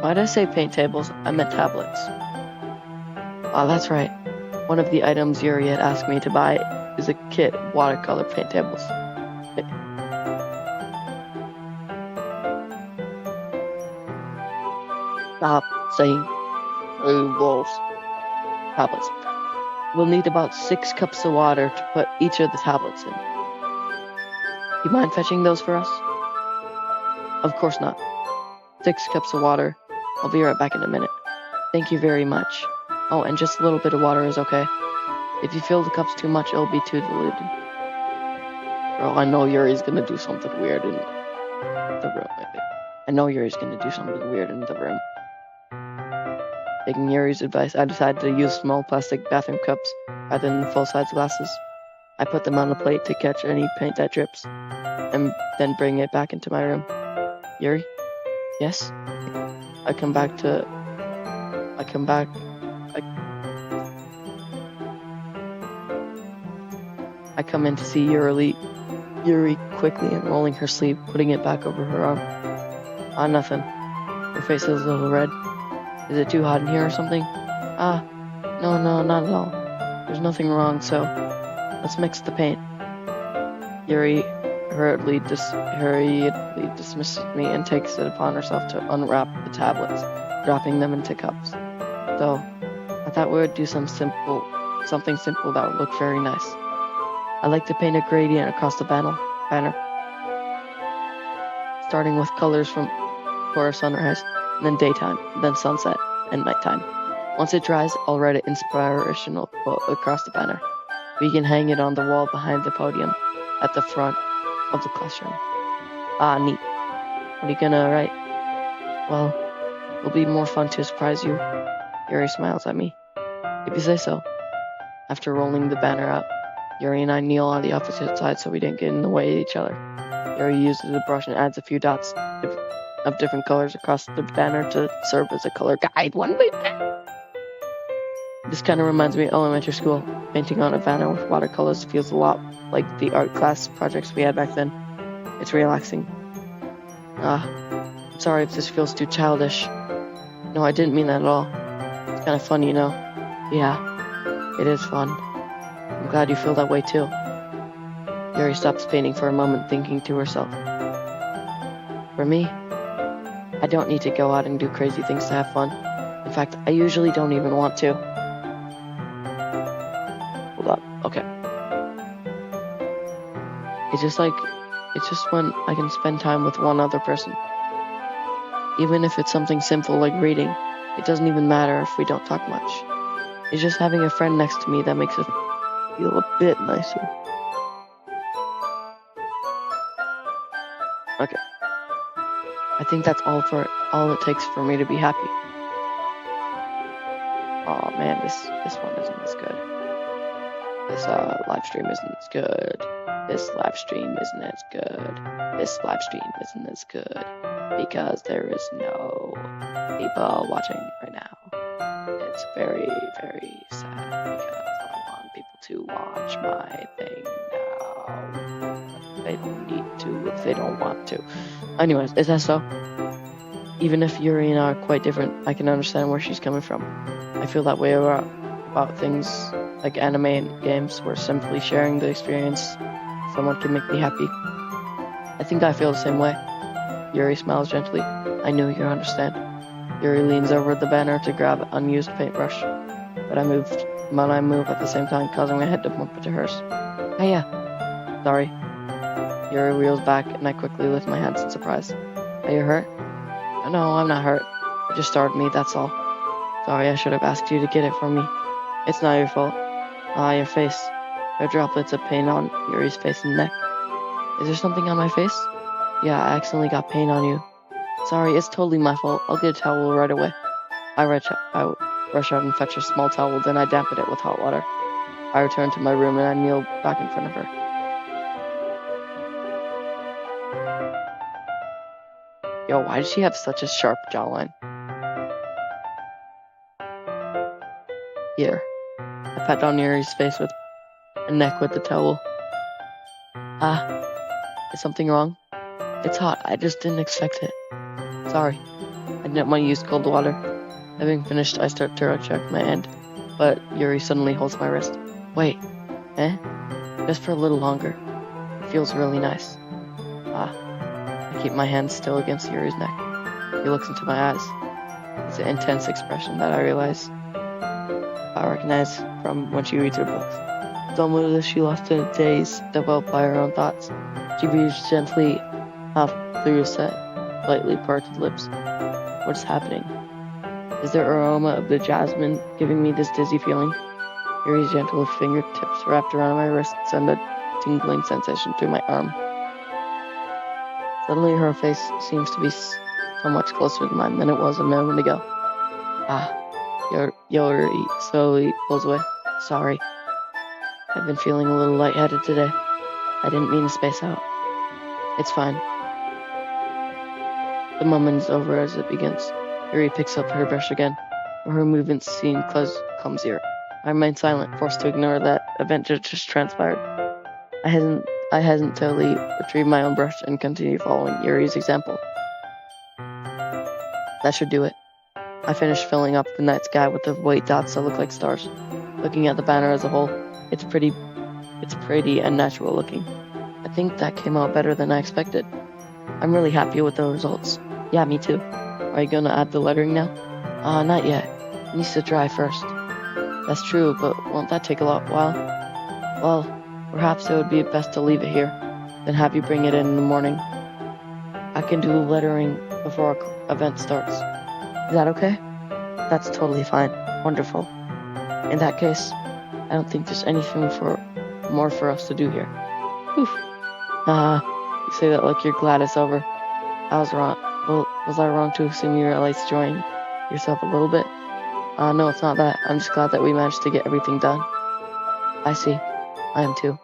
Speaker 1: Why did I say paint tables? I meant tablets. That's right. One of the items Yuri had asked me to buy is a kit of watercolor paint tables. Stop saying wolves. Tablets. We'll need about 6 cups of water to put each of the tablets in. You mind fetching those for us? Of course not. 6 cups of water. I'll be right back in a minute. Thank you very much. Oh, and just a little bit of water is okay. If you fill the cups too much, it'll be too diluted. Bro, I know Yuri's gonna do something weird in the room. Taking Yuri's advice, I decided to use small plastic bathroom cups rather than full-size glasses. I put them on a plate to catch any paint that drips, and then bring it back into my room. Yuri? Yes? I come in to see Yuri quickly unrolling her sleeve, putting it back over her arm. Nothing. Her face is a little red. Is it too hot in here or something? No, not at all. There's nothing wrong, so let's mix the paint. Yuri hurriedly dismisses me and takes it upon herself to unwrap the tablets, dropping them into cups. So, I thought we would do something simple that would look very nice. I'd like to paint a gradient across the banner, starting with colors for sunrise, and then daytime, then sunset, and nighttime. Once it dries, I'll write an inspirational quote across the banner. We can hang it on the wall behind the podium at the front of the classroom. Neat. What are you gonna write? Well, it'll be more fun to surprise you. Yuri smiles at me. If you say so. After rolling the banner out, Yuri and I kneel on the opposite side so we didn't get in the way of each other. Yuri uses a brush and adds a few dots of different colors across the banner to serve as a color guide. This kind of reminds me of elementary school. Painting on a banner with watercolors feels a lot like the art class projects we had back then. It's relaxing. I'm sorry if this feels too childish. No, I didn't mean that at all. It's kind of fun, you know? Yeah, it is fun. I'm glad you feel that way too. Yuri stops painting for a moment, thinking to herself. For me, I don't need to go out and do crazy things to have fun. In fact, I usually don't even want to. Hold up. Okay. It's just when I can spend time with one other person. Even if it's something simple like reading, it doesn't even matter if we don't talk much. It's just having a friend next to me that makes it feel a bit nicer. Okay. I think that's all it takes for me to be happy. Oh man, this one isn't as good. This live stream isn't as good. This live stream isn't as good. This live stream isn't as good because there is no people watching right now. It's very, very sad because I want people to watch my thing now. They don't need to if they don't want to. Anyways, is that so? Even if Yuri and I are quite different, I can understand where she's coming from. I feel that way about things like anime and games, where simply sharing the experience someone can make me happy. I think I feel the same way. Yuri smiles gently. I know you understand. Yuri leans over the banner to grab an unused paintbrush, but I move at the same time, causing my head to bump into hers. Hey, yeah. Sorry. Yuri wheels back, and I quickly lift my hands in surprise. Are you hurt? No, I'm not hurt. It just startled me, that's all. Sorry, I should have asked you to get it for me. It's not your fault. Your face. There are droplets of paint on Yuri's face and neck. Is there something on my face? Yeah, I accidentally got paint on you. Sorry, it's totally my fault. I'll get a towel right away. I rush out and fetch a small towel, then I dampen it with hot water. I return to my room and I kneel back in front of her. Yo, why does she have such a sharp jawline? Here. I pat down Yuri's face and neck with the towel. Is something wrong? It's hot. I just didn't expect it. Sorry. I didn't want to use cold water. Having finished, I start to check my hand, but Yuri suddenly holds my wrist. Wait. Just for a little longer. It feels really nice. I keep my hand still against Yuri's neck. He looks into my eyes. It's an intense expression that I recognize from when she reads her books. It's almost as if she lost in a daze, developed by her own thoughts. She breathes gently half through her slightly parted lips. What's happening? Is the aroma of the jasmine giving me this dizzy feeling? Yuri's gentle fingertips wrapped around my wrist send a tingling sensation through my arm. Suddenly her face seems to be so much closer to mine than it was a moment ago. Yuri slowly pulls away. Sorry. I've been feeling a little lightheaded today. I didn't mean to space out. It's fine. The moment is over as it begins. Yuri picks up her brush again, but her movements seem clumsier. I remain silent, forced to ignore that event just transpired. I hesitantly retrieve my own brush and continue following Yuri's example. That should do it. I finish filling up the night sky with the white dots that look like stars. Looking at the banner as a whole, it's pretty and natural looking. I think that came out better than I expected. I'm really happy with the results. Yeah, me too. Are you gonna add the lettering now? Not yet. It needs to dry first. That's true, but won't that take a while? Well, perhaps it would be best to leave it here, then have you bring it in the morning. I can do lettering before our event starts. Is that okay? That's totally fine. Wonderful. In that case, I don't think there's anything more for us to do here. Whew. You say that like you're glad it's over. I was wrong. Well, was I wrong to assume you were at least enjoying yourself a little bit? No, it's not that. I'm just glad that we managed to get everything done. I see. I am too.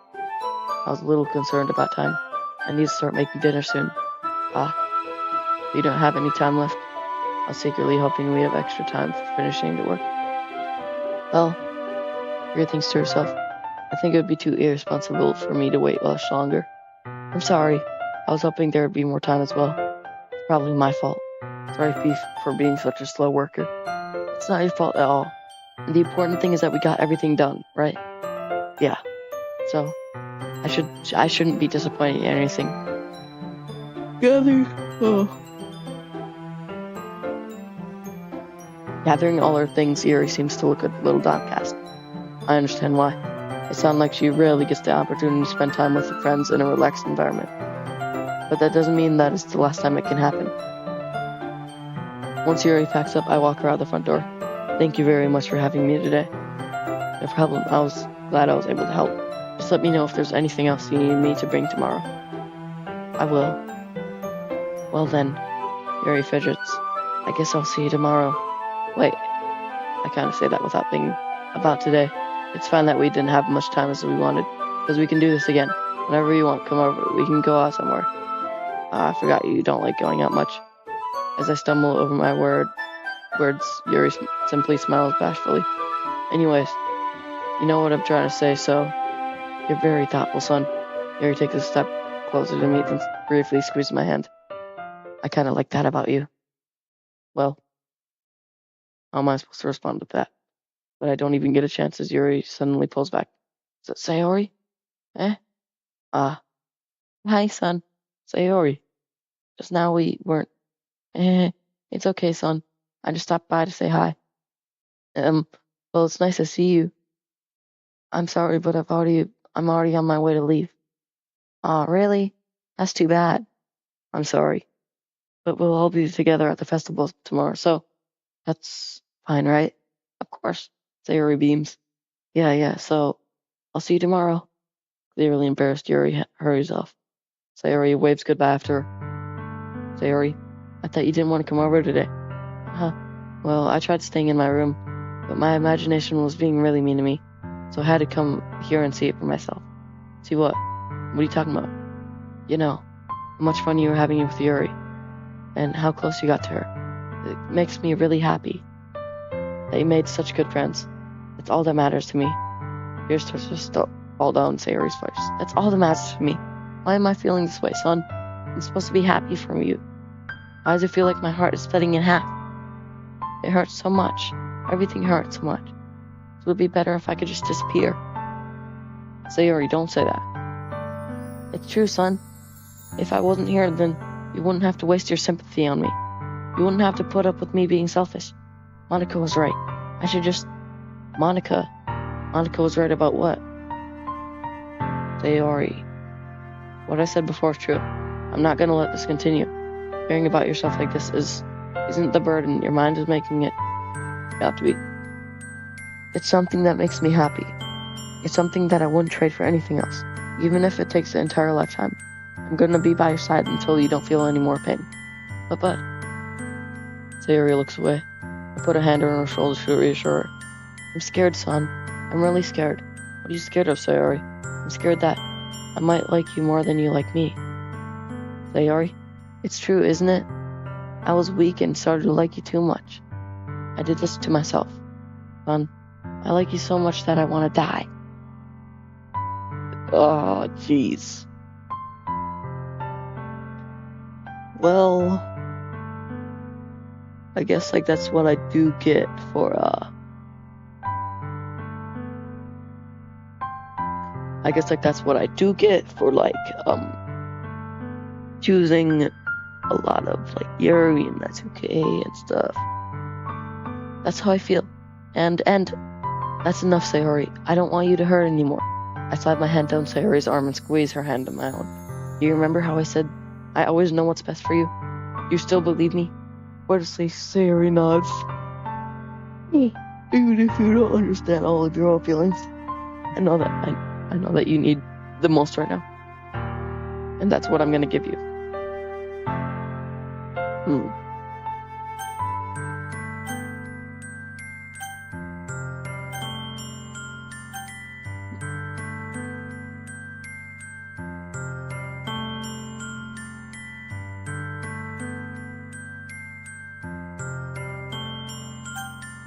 Speaker 1: I was a little concerned about time. I need to start making dinner soon. You don't have any time left. I was secretly hoping we have extra time for finishing the work. Well, Yuri thinks to herself, I think it would be too irresponsible for me to wait much longer. I'm sorry. I was hoping there would be more time as well. It's probably my fault. Sorry, Thief, for being such a slow worker. It's not your fault at all. And the important thing is that we got everything done, right? Yeah. So, I shouldn't be disappointed in anything. Gathering all her things, Yuri seems to look a little downcast. I understand why. It sounds like she rarely gets the opportunity to spend time with her friends in a relaxed environment. But that doesn't mean that it's the last time it can happen. Once Yuri packs up, I walk her out the front door. Thank you very much for having me today. No problem. I was glad I was able to help. Just let me know if there's anything else you need me to bring tomorrow. I will. Well then, Yuri fidgets. I guess I'll see you tomorrow. Wait, I kind of say that without thinking about today. It's fine that we didn't have much time as we wanted, because we can do this again. Whenever you want, come over. We can go out somewhere. I forgot you don't like going out much. As I stumble over my words, Yuri simply smiles bashfully. Anyways, you know what I'm trying to say, so you're very thoughtful, son. Yuri takes a step closer to me and briefly squeezes my hand. I kind of like that about you. Well, how am I supposed to respond with that? But I don't even get a chance as Yuri suddenly pulls back. Is it Sayori? Eh? Hi, son. Sayori. Just now we weren't. It's okay, son. I just stopped by to say hi. Well, it's nice to see you. I'm sorry, but I'm already on my way to leave. Aw, really? That's too bad. I'm sorry. But we'll all be together at the festival tomorrow, so that's fine, right? Of course. Sayori beams. Yeah, so I'll see you tomorrow. Clearly embarrassed, Yuri hurries off. Sayori waves goodbye after her. Sayori, I thought you didn't want to come over today. Well, I tried staying in my room, but my imagination was being really mean to me, so I had to come here and see it for myself. See what? What are you talking about? You know, how much fun you were having with Yuri, and how close you got to her. It makes me really happy that you made such good friends. That's all that matters to me. Here's to just fall down Sayori's voice. That's all that matters to me. Why am I feeling this way, son? I'm supposed to be happy for you. Why does it feel like my heart is splitting in half? It hurts so much. Everything hurts so much. It would be better if I could just disappear. Sayori, don't say that. It's true, son. If I wasn't here, then you wouldn't have to waste your sympathy on me. You wouldn't have to put up with me being selfish. Monica was right. I should just... Monica was right about what? Sayori. What I said before is true. I'm not gonna let this continue. Caring about yourself like this isn't the burden your mind is making it out to be. It's something that makes me happy. It's something that I wouldn't trade for anything else. Even if it takes an entire lifetime. I'm gonna be by your side until you don't feel any more pain. But... Sayori looks away. I put a hand on her shoulder to reassure her. I'm scared, son. I'm really scared. What are you scared of, Sayori? I'm scared that I might like you more than you like me. Sayori, it's true, isn't it? I was weak and started to like you too much. I did this to myself. Son, I like you so much that I want to die. Oh, jeez. Well, I guess that's what I do get for that's what I do get for choosing a lot of Yuri and that's okay and stuff. That's how I feel. And that's enough, Sayori. I don't want you to hurt anymore. I slide my hand down Sayori's arm and squeeze her hand in my own. Do you remember how I said I always know what's best for you? You still believe me? What does Sayori nods? Even if you don't understand all of your own feelings, I know that you need the most right now. And that's what I'm gonna give you.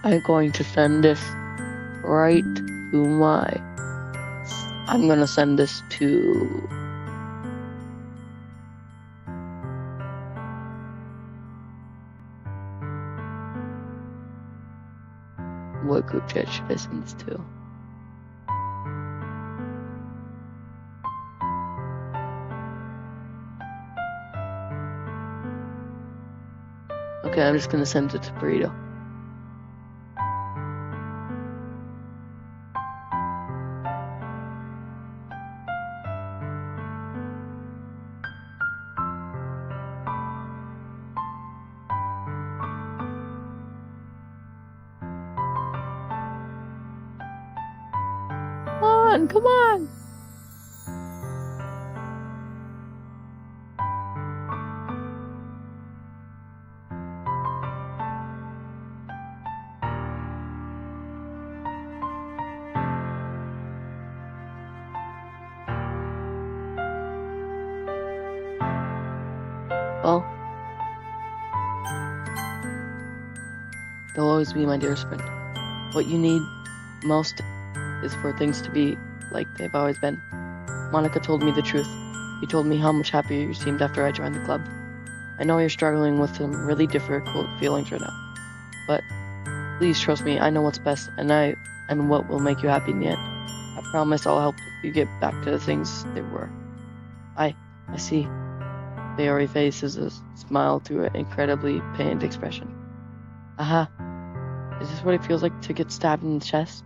Speaker 1: I'm going to send this right to I'm gonna send this to what group chat should I send this to? Okay, I'm just gonna send it to Burrito. Come on! Well, they'll always be my dearest friend. What you need most is for things to be like they've always been. Monica told me the truth. She told me how much happier you seemed after I joined the club. I know you're struggling with some really difficult feelings right now, but please trust me, I know what's best and what will make you happy in the end. I promise I'll help you get back to the things they were. I see. Sayori faces a smile through an incredibly pained expression. Aha. Is this what it feels like to get stabbed in the chest?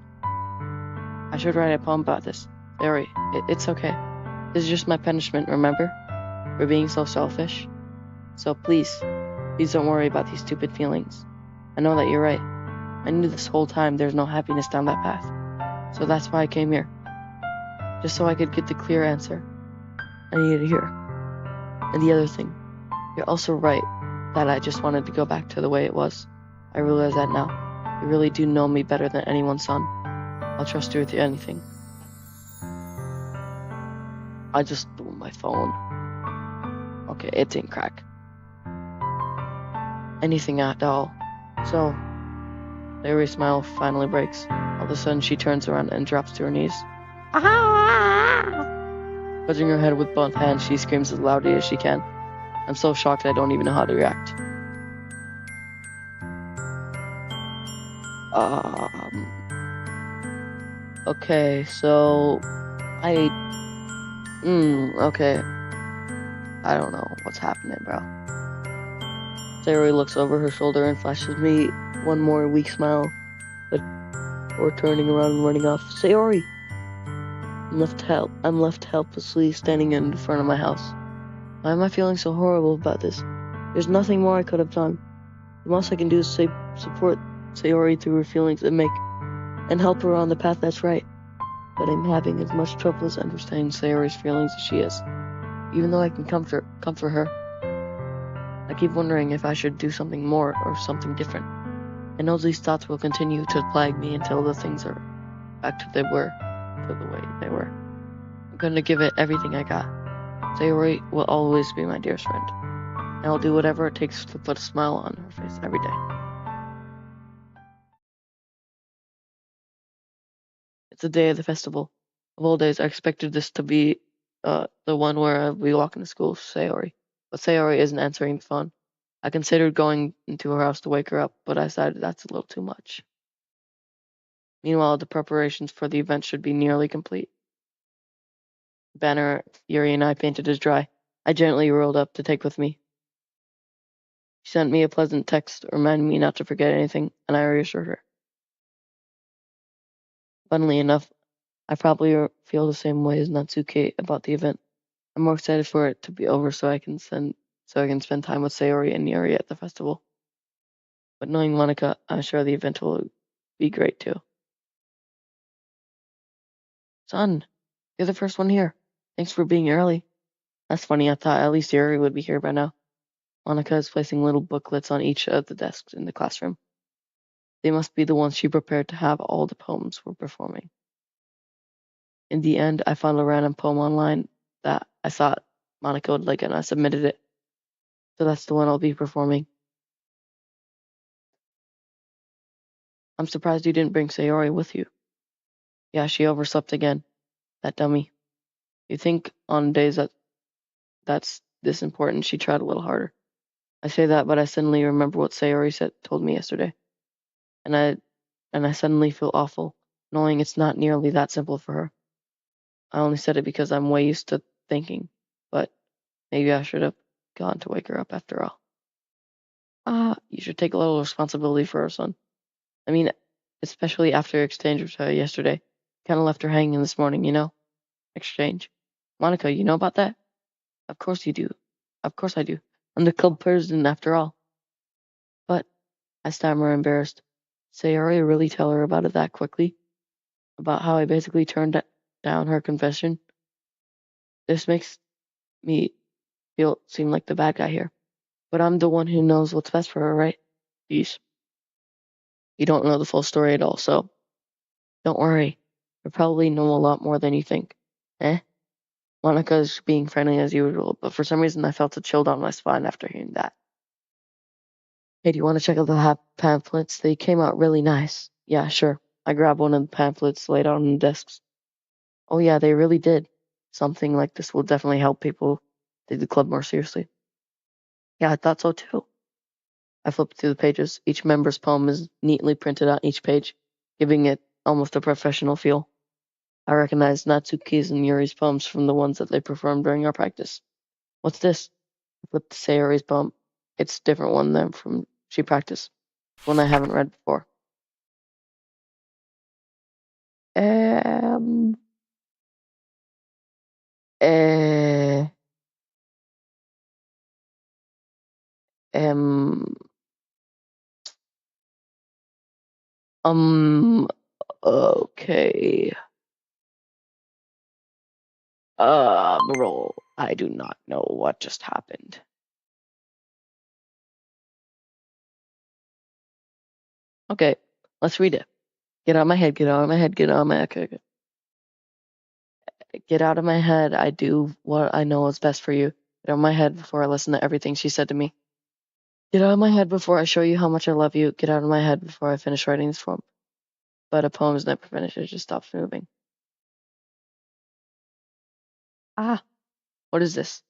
Speaker 1: I should write a poem about this. Sayori, it's okay. This is just my punishment, remember? For being so selfish. So please don't worry about these stupid feelings. I know that you're right. I knew this whole time there's no happiness down that path. So that's why I came here. Just so I could get the clear answer I needed to hear. And the other thing, you're also right that I just wanted to go back to the way it was. I realize that now. You really do know me better than anyone's son. I'll trust you with anything. I just threw my phone. Okay, it didn't crack. Anything at all. So, Sayori's smile finally breaks. All of a sudden, she turns around and drops to her knees. Touching her head with both hands, she screams as loudly as she can. I'm so shocked I don't even know how to react. Okay, so okay. I don't know what's happening, bro. Sayori looks over her shoulder and flashes me one more weak smile, but before turning around and running off. Sayori! I'm left helplessly standing in front of my house. Why am I feeling so horrible about this? There's nothing more I could have done. The most I can do is support Sayori through her feelings and help her on the path that's right. But I'm having as much trouble as understanding Sayori's feelings as she is. Even though I can comfort her, I keep wondering if I should do something more or something different. I know these thoughts will continue to plague me until the things are back to the way they were. I'm gonna give it everything I got. Sayori will always be my dearest friend, and I'll do whatever it takes to put a smile on her face every day. It's the day of the festival. Of all days, I expected this to be the one where we walk into school with Sayori. But Sayori isn't answering the phone. I considered going into her house to wake her up, but I decided that's a little too much. Meanwhile, the preparations for the event should be nearly complete. The banner Yuri and I painted is dry. I gently rolled up to take with me. She sent me a pleasant text reminding me not to forget anything, and I reassured her. Funnily enough, I probably feel the same way as Natsuki about the event. I'm more excited for it to be over so I can spend time with Sayori and Yuri at the festival. But knowing Monica, I'm sure the event will be great too. Son, you're the first one here. Thanks for being early. That's funny, I thought at least Yuri would be here by now. Monica is placing little booklets on each of the desks in the classroom. They must be the ones she prepared to have all the poems we're performing. In the end, I found a random poem online that I thought Monica would like, and I submitted it. So that's the one I'll be performing. I'm surprised you didn't bring Sayori with you. Yeah, she overslept again. That dummy. You think on days that's this important, she tried a little harder. I say that, but I suddenly remember what Sayori told me yesterday. And and I suddenly feel awful, knowing it's not nearly that simple for her. I only said it because I'm way used to thinking, but maybe I should have gone to wake her up after all. You should take a little responsibility for her, son. I mean, especially after your exchange with her yesterday. Kind of left her hanging this morning, you know? Exchange. Monica, you know about that? Of course you do. Of course I do. I'm the club president after all. But, I stammer embarrassed. Sayori really tell her about it that quickly? About how I basically turned down her confession? This makes me seem like the bad guy here. But I'm the one who knows what's best for her, right? Jeez. You don't know the full story at all, so don't worry. You probably know a lot more than you think. Eh? Monica's being friendly as usual, but for some reason I felt a chill down my spine after hearing that. Hey, do you want to check out the pamphlets? They came out really nice. Yeah, sure. I grabbed one of the pamphlets laid out on the desks. Oh yeah, they really did. Something like this will definitely help people take the club more seriously. Yeah, I thought so too. I flipped through the pages. Each member's poem is neatly printed on each page, giving it almost a professional feel. I recognized Natsuki's and Yuri's poems from the ones that they performed during our practice. What's this? I flipped to Sayori's poem. It's a different one than from she practiced. One I haven't read before. Um, eh, um, um, okay. Roll. I do not know what just happened. Okay, let's read it. Get out of my head, get out of my head, get out of my head. Get out of my head. I do what I know is best for you. Get out of my head before I listen to everything she said to me. Get out of my head before I show you how much I love you. Get out of my head before I finish writing this poem. But a poem is never finished, it just stops moving. What is this?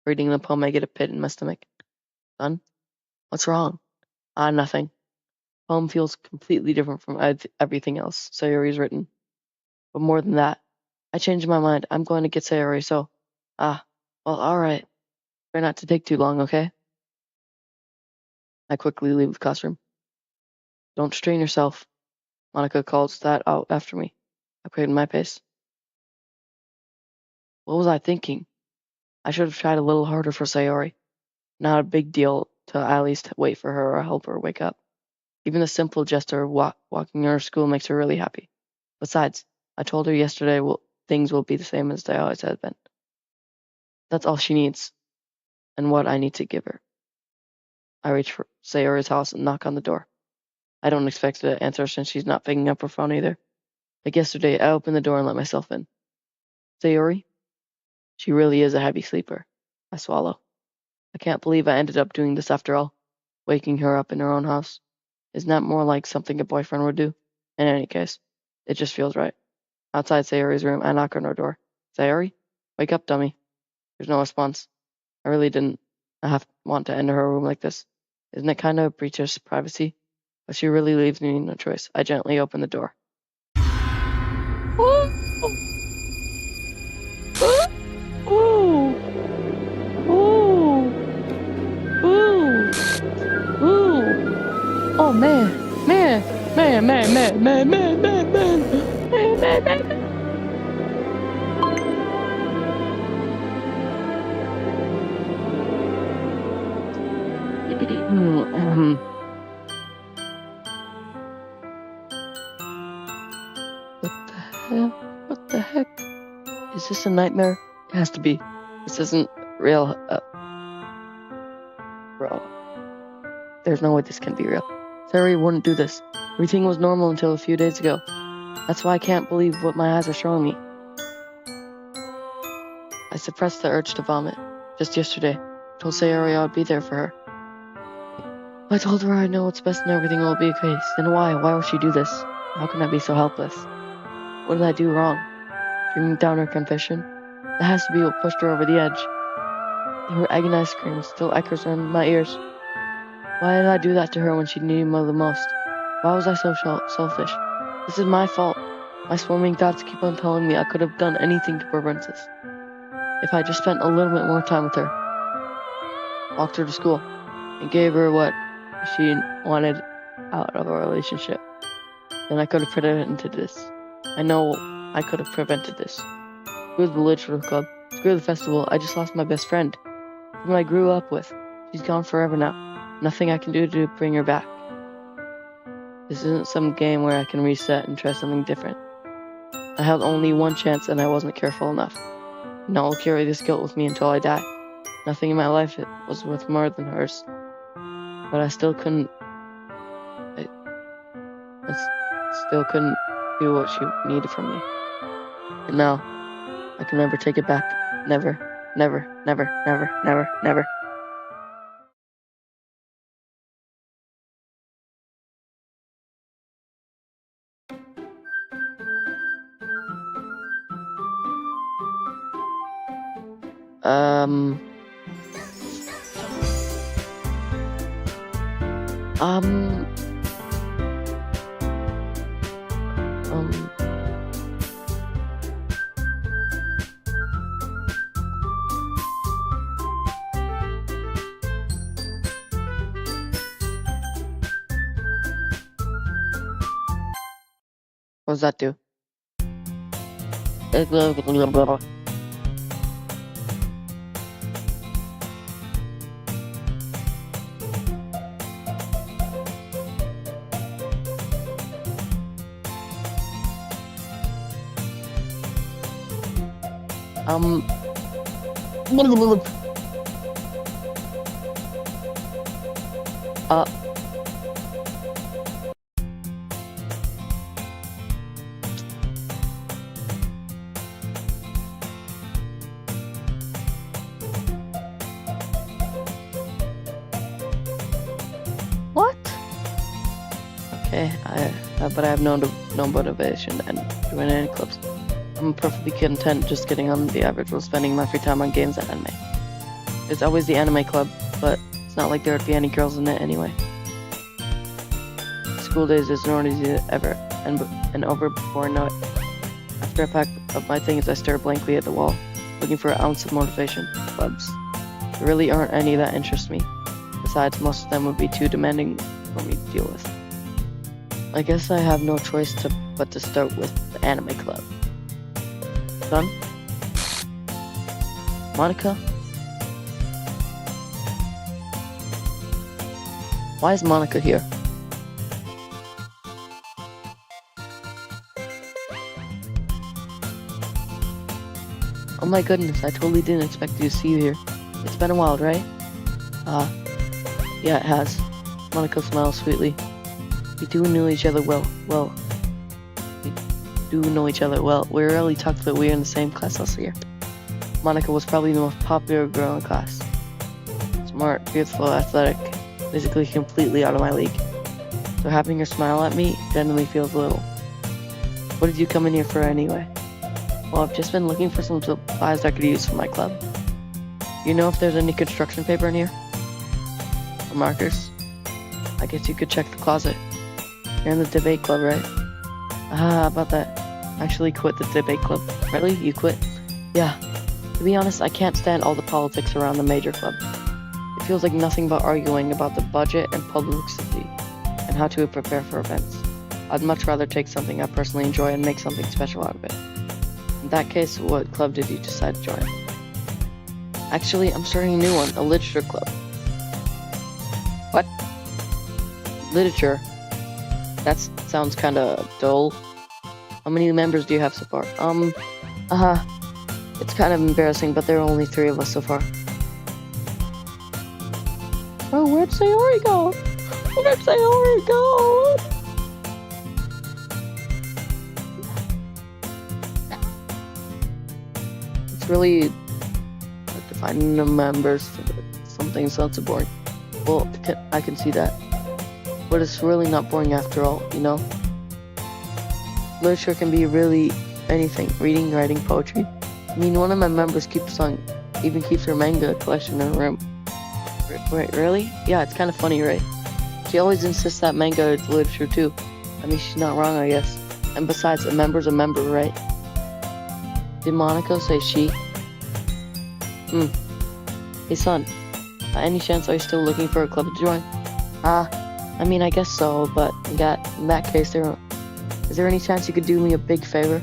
Speaker 1: Reading the poem, I get a pit in my stomach. Son, what's wrong? Nothing. Poem feels completely different from everything else Sayori's written. But more than that, I changed my mind. I'm going to get Sayori, so... well, alright. Try not to take too long, okay? I quickly leave the classroom. Don't strain yourself. Monica calls that out after me. I quickened my pace. What was I thinking? I should have tried a little harder for Sayori. Not a big deal to at least wait for her or help her wake up. Even the simple gesture of walking her to school makes her really happy. Besides, I told her yesterday things will be the same as they always have been. That's all she needs, and what I need to give her. I reach for Sayori's house and knock on the door. I don't expect her to answer since she's not picking up her phone either. Like yesterday, I open the door and let myself in. Sayori? She really is a heavy sleeper. I swallow. I can't believe I ended up doing this after all. Waking her up in her own house. Isn't that more like something a boyfriend would do? In any case, it just feels right. Outside Sayori's room, I knock on her door. Sayori? Wake up, dummy. There's no response. I really didn't want to enter her room like this. Isn't it kind of a breach of privacy? But she really leaves me no choice. I gently open the door. Ooh. Ooh. Ooh. Ooh. Ooh. Oh man. What the heck? Is this a nightmare? It has to be. This isn't real. Bro. There's no way this can be real. Sayori wouldn't do this. Everything was normal until a few days ago. That's why I can't believe what my eyes are showing me. I suppressed the urge to vomit. Just yesterday, I told Sayori I would be there for her. I told her I know what's best and everything will be okay. Then why? Why would she do this? How can I be so helpless? What did I do wrong? Bringing down her confession? That has to be what pushed her over the edge. Her agonized screams still echoes in my ears. Why did I do that to her when she needed me the most? Why was I so selfish? This is my fault. My swarming thoughts keep on telling me I could have done anything to prevent this. If I just spent a little bit more time with her, walked her to school, and gave her what she wanted out of a relationship, then I could have prevented this. I know I could have prevented this. Screw the literature club. Screw the festival. I just lost my best friend, whom I grew up with. She's gone forever now. Nothing I can do to bring her back. This isn't some game where I can reset and try something different. I had only one chance and I wasn't careful enough. Now I'll carry this guilt with me until I die. Nothing in my life was worth more than hers. But I still couldn't do what she needed from me. And now, I can never take it back. Never, never, never, never, never, never. Um, what does that do? What? Okay, but I have no motivation and doing any clubs. I'm perfectly content just getting on the average while spending my free time on games and anime. It's always the anime club, but it's not like there would be any girls in it anyway. School days is easy ever, and over before I know it. After I pack up my things, I stare blankly at the wall, looking for an ounce of motivation. Clubs. There really aren't any that interest me. Besides, most of them would be too demanding for me to deal with. I guess I have no choice but to start with the anime club. Son? Monica? Why is Monica here? Oh my goodness, I totally didn't expect to see you here. It's been a while, right? Yeah, it has. Monica smiles sweetly. We do know each other well. We rarely talked, but we were in the same class last year. Monica was probably the most popular girl in class. Smart, beautiful, athletic, physically completely out of my league. So having her smile at me genuinely feels a little. What did you come in here for anyway? Well, I've just been looking for some supplies I could use for my club. You know if there's any construction paper in here? Or markers? I guess you could check the closet. You're in the debate club, right? About that. Actually quit the debate club. Really? You quit? Yeah. To be honest, I can't stand all the politics around the major club. It feels like nothing but arguing about the budget and publicity, and how to prepare for events. I'd much rather take something I personally enjoy and make something special out of it. In that case, what club did you decide to join? Actually, I'm starting a new one, a literature club. What? Literature? That sounds kinda dull. How many members do you have so far? It's kind of embarrassing, but there are only 3 of us so far. Oh, where'd Sayori go? Where'd Sayori go? It's really hard to find the members for something so boring. Well, I can see that. But it's really not boring after all, you know? Literature can be really anything. Reading, writing, poetry. I mean, one of my members keeps her manga collection in her room. Wait, really? Yeah, it's kind of funny, right? She always insists that manga is literature too. I mean, she's not wrong, I guess. And besides, a member's a member, right? Did Monaco say she? Hey son, by any chance are you still looking for a club to join? I mean, I guess so, but in that case, is there any chance you could do me a big favor?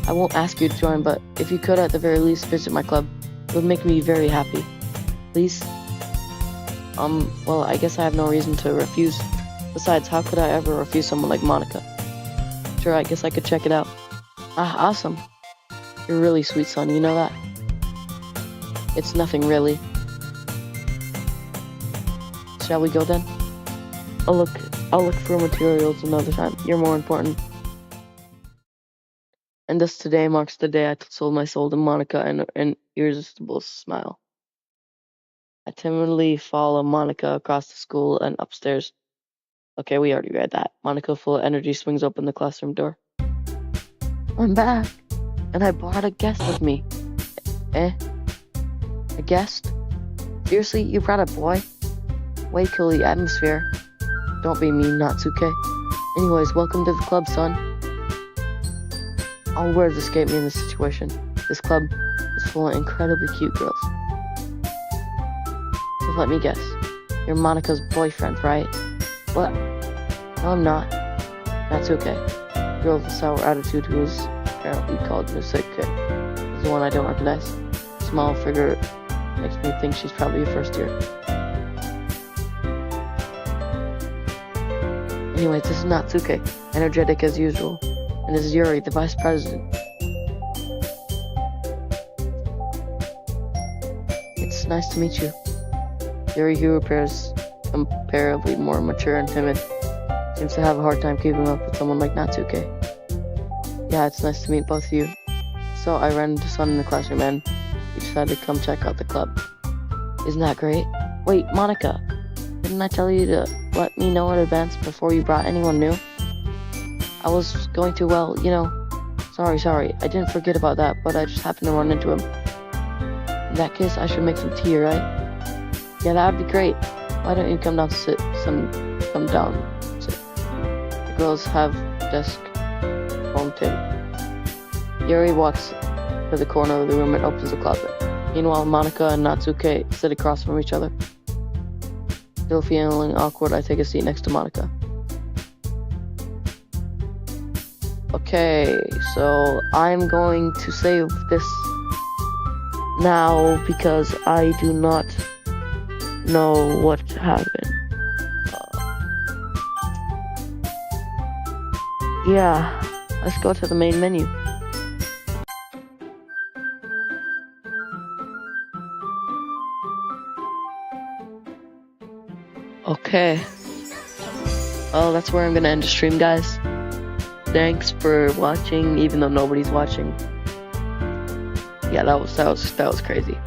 Speaker 1: I won't ask you to join, but if you could at the very least visit my club, it would make me very happy. Please? Well, I guess I have no reason to refuse. Besides, how could I ever refuse someone like Monica? Sure, I guess I could check it out. Awesome. You're really sweet, son, you know that? It's nothing, really. Shall we go then? I'll look for materials another time. You're more important. And thus today marks the day I sold my soul to Monica and an irresistible smile. I timidly follow Monica across the school and upstairs. Okay, we already read that. Monica, full of energy, swings open the classroom door. I'm back, and I brought a guest with me. A guest? Seriously, you brought a boy? Way kill the atmosphere. Don't be mean, Natsuke. Anyways, welcome to the club, son. All words escape me in this situation. This club is full of incredibly cute girls. So let me guess. You're Monica's boyfriend, right? What? No, I'm not. Natsuke. Girl with a sour attitude who is apparently called Natsuke. Is the one I don't recognize. Small figure makes me think she's probably a first year. Anyways, this is Natsuke, energetic as usual, and this is Yuri, the vice president. It's nice to meet you. Yuri, who appears comparably more mature and timid, seems to have a hard time keeping up with someone like Natsuke. Yeah, it's nice to meet both of you. So I ran into Sun in the classroom and he decided to come check out the club. Isn't that great? Wait, Monica, didn't I tell you to let me know in advance before you brought anyone new? I was going to, well, you know, sorry, I didn't forget about that, but I just happened to run into him. In that case, I should make some tea, right? Yeah, that'd be great. Why don't you come down to sit? Come down, sit. The girls have desk, home table. Yuri walks to the corner of the room and opens the closet. Meanwhile, Monica and Natsuke sit across from each other. Still feeling awkward, I take a seat next to Monica. Okay, so I'm going to save this now because I do not know what happened. Yeah, let's go to the main menu. Okay. Well, that's where I'm gonna end the stream, guys. Thanks for watching, even though nobody's watching. Yeah, that was crazy.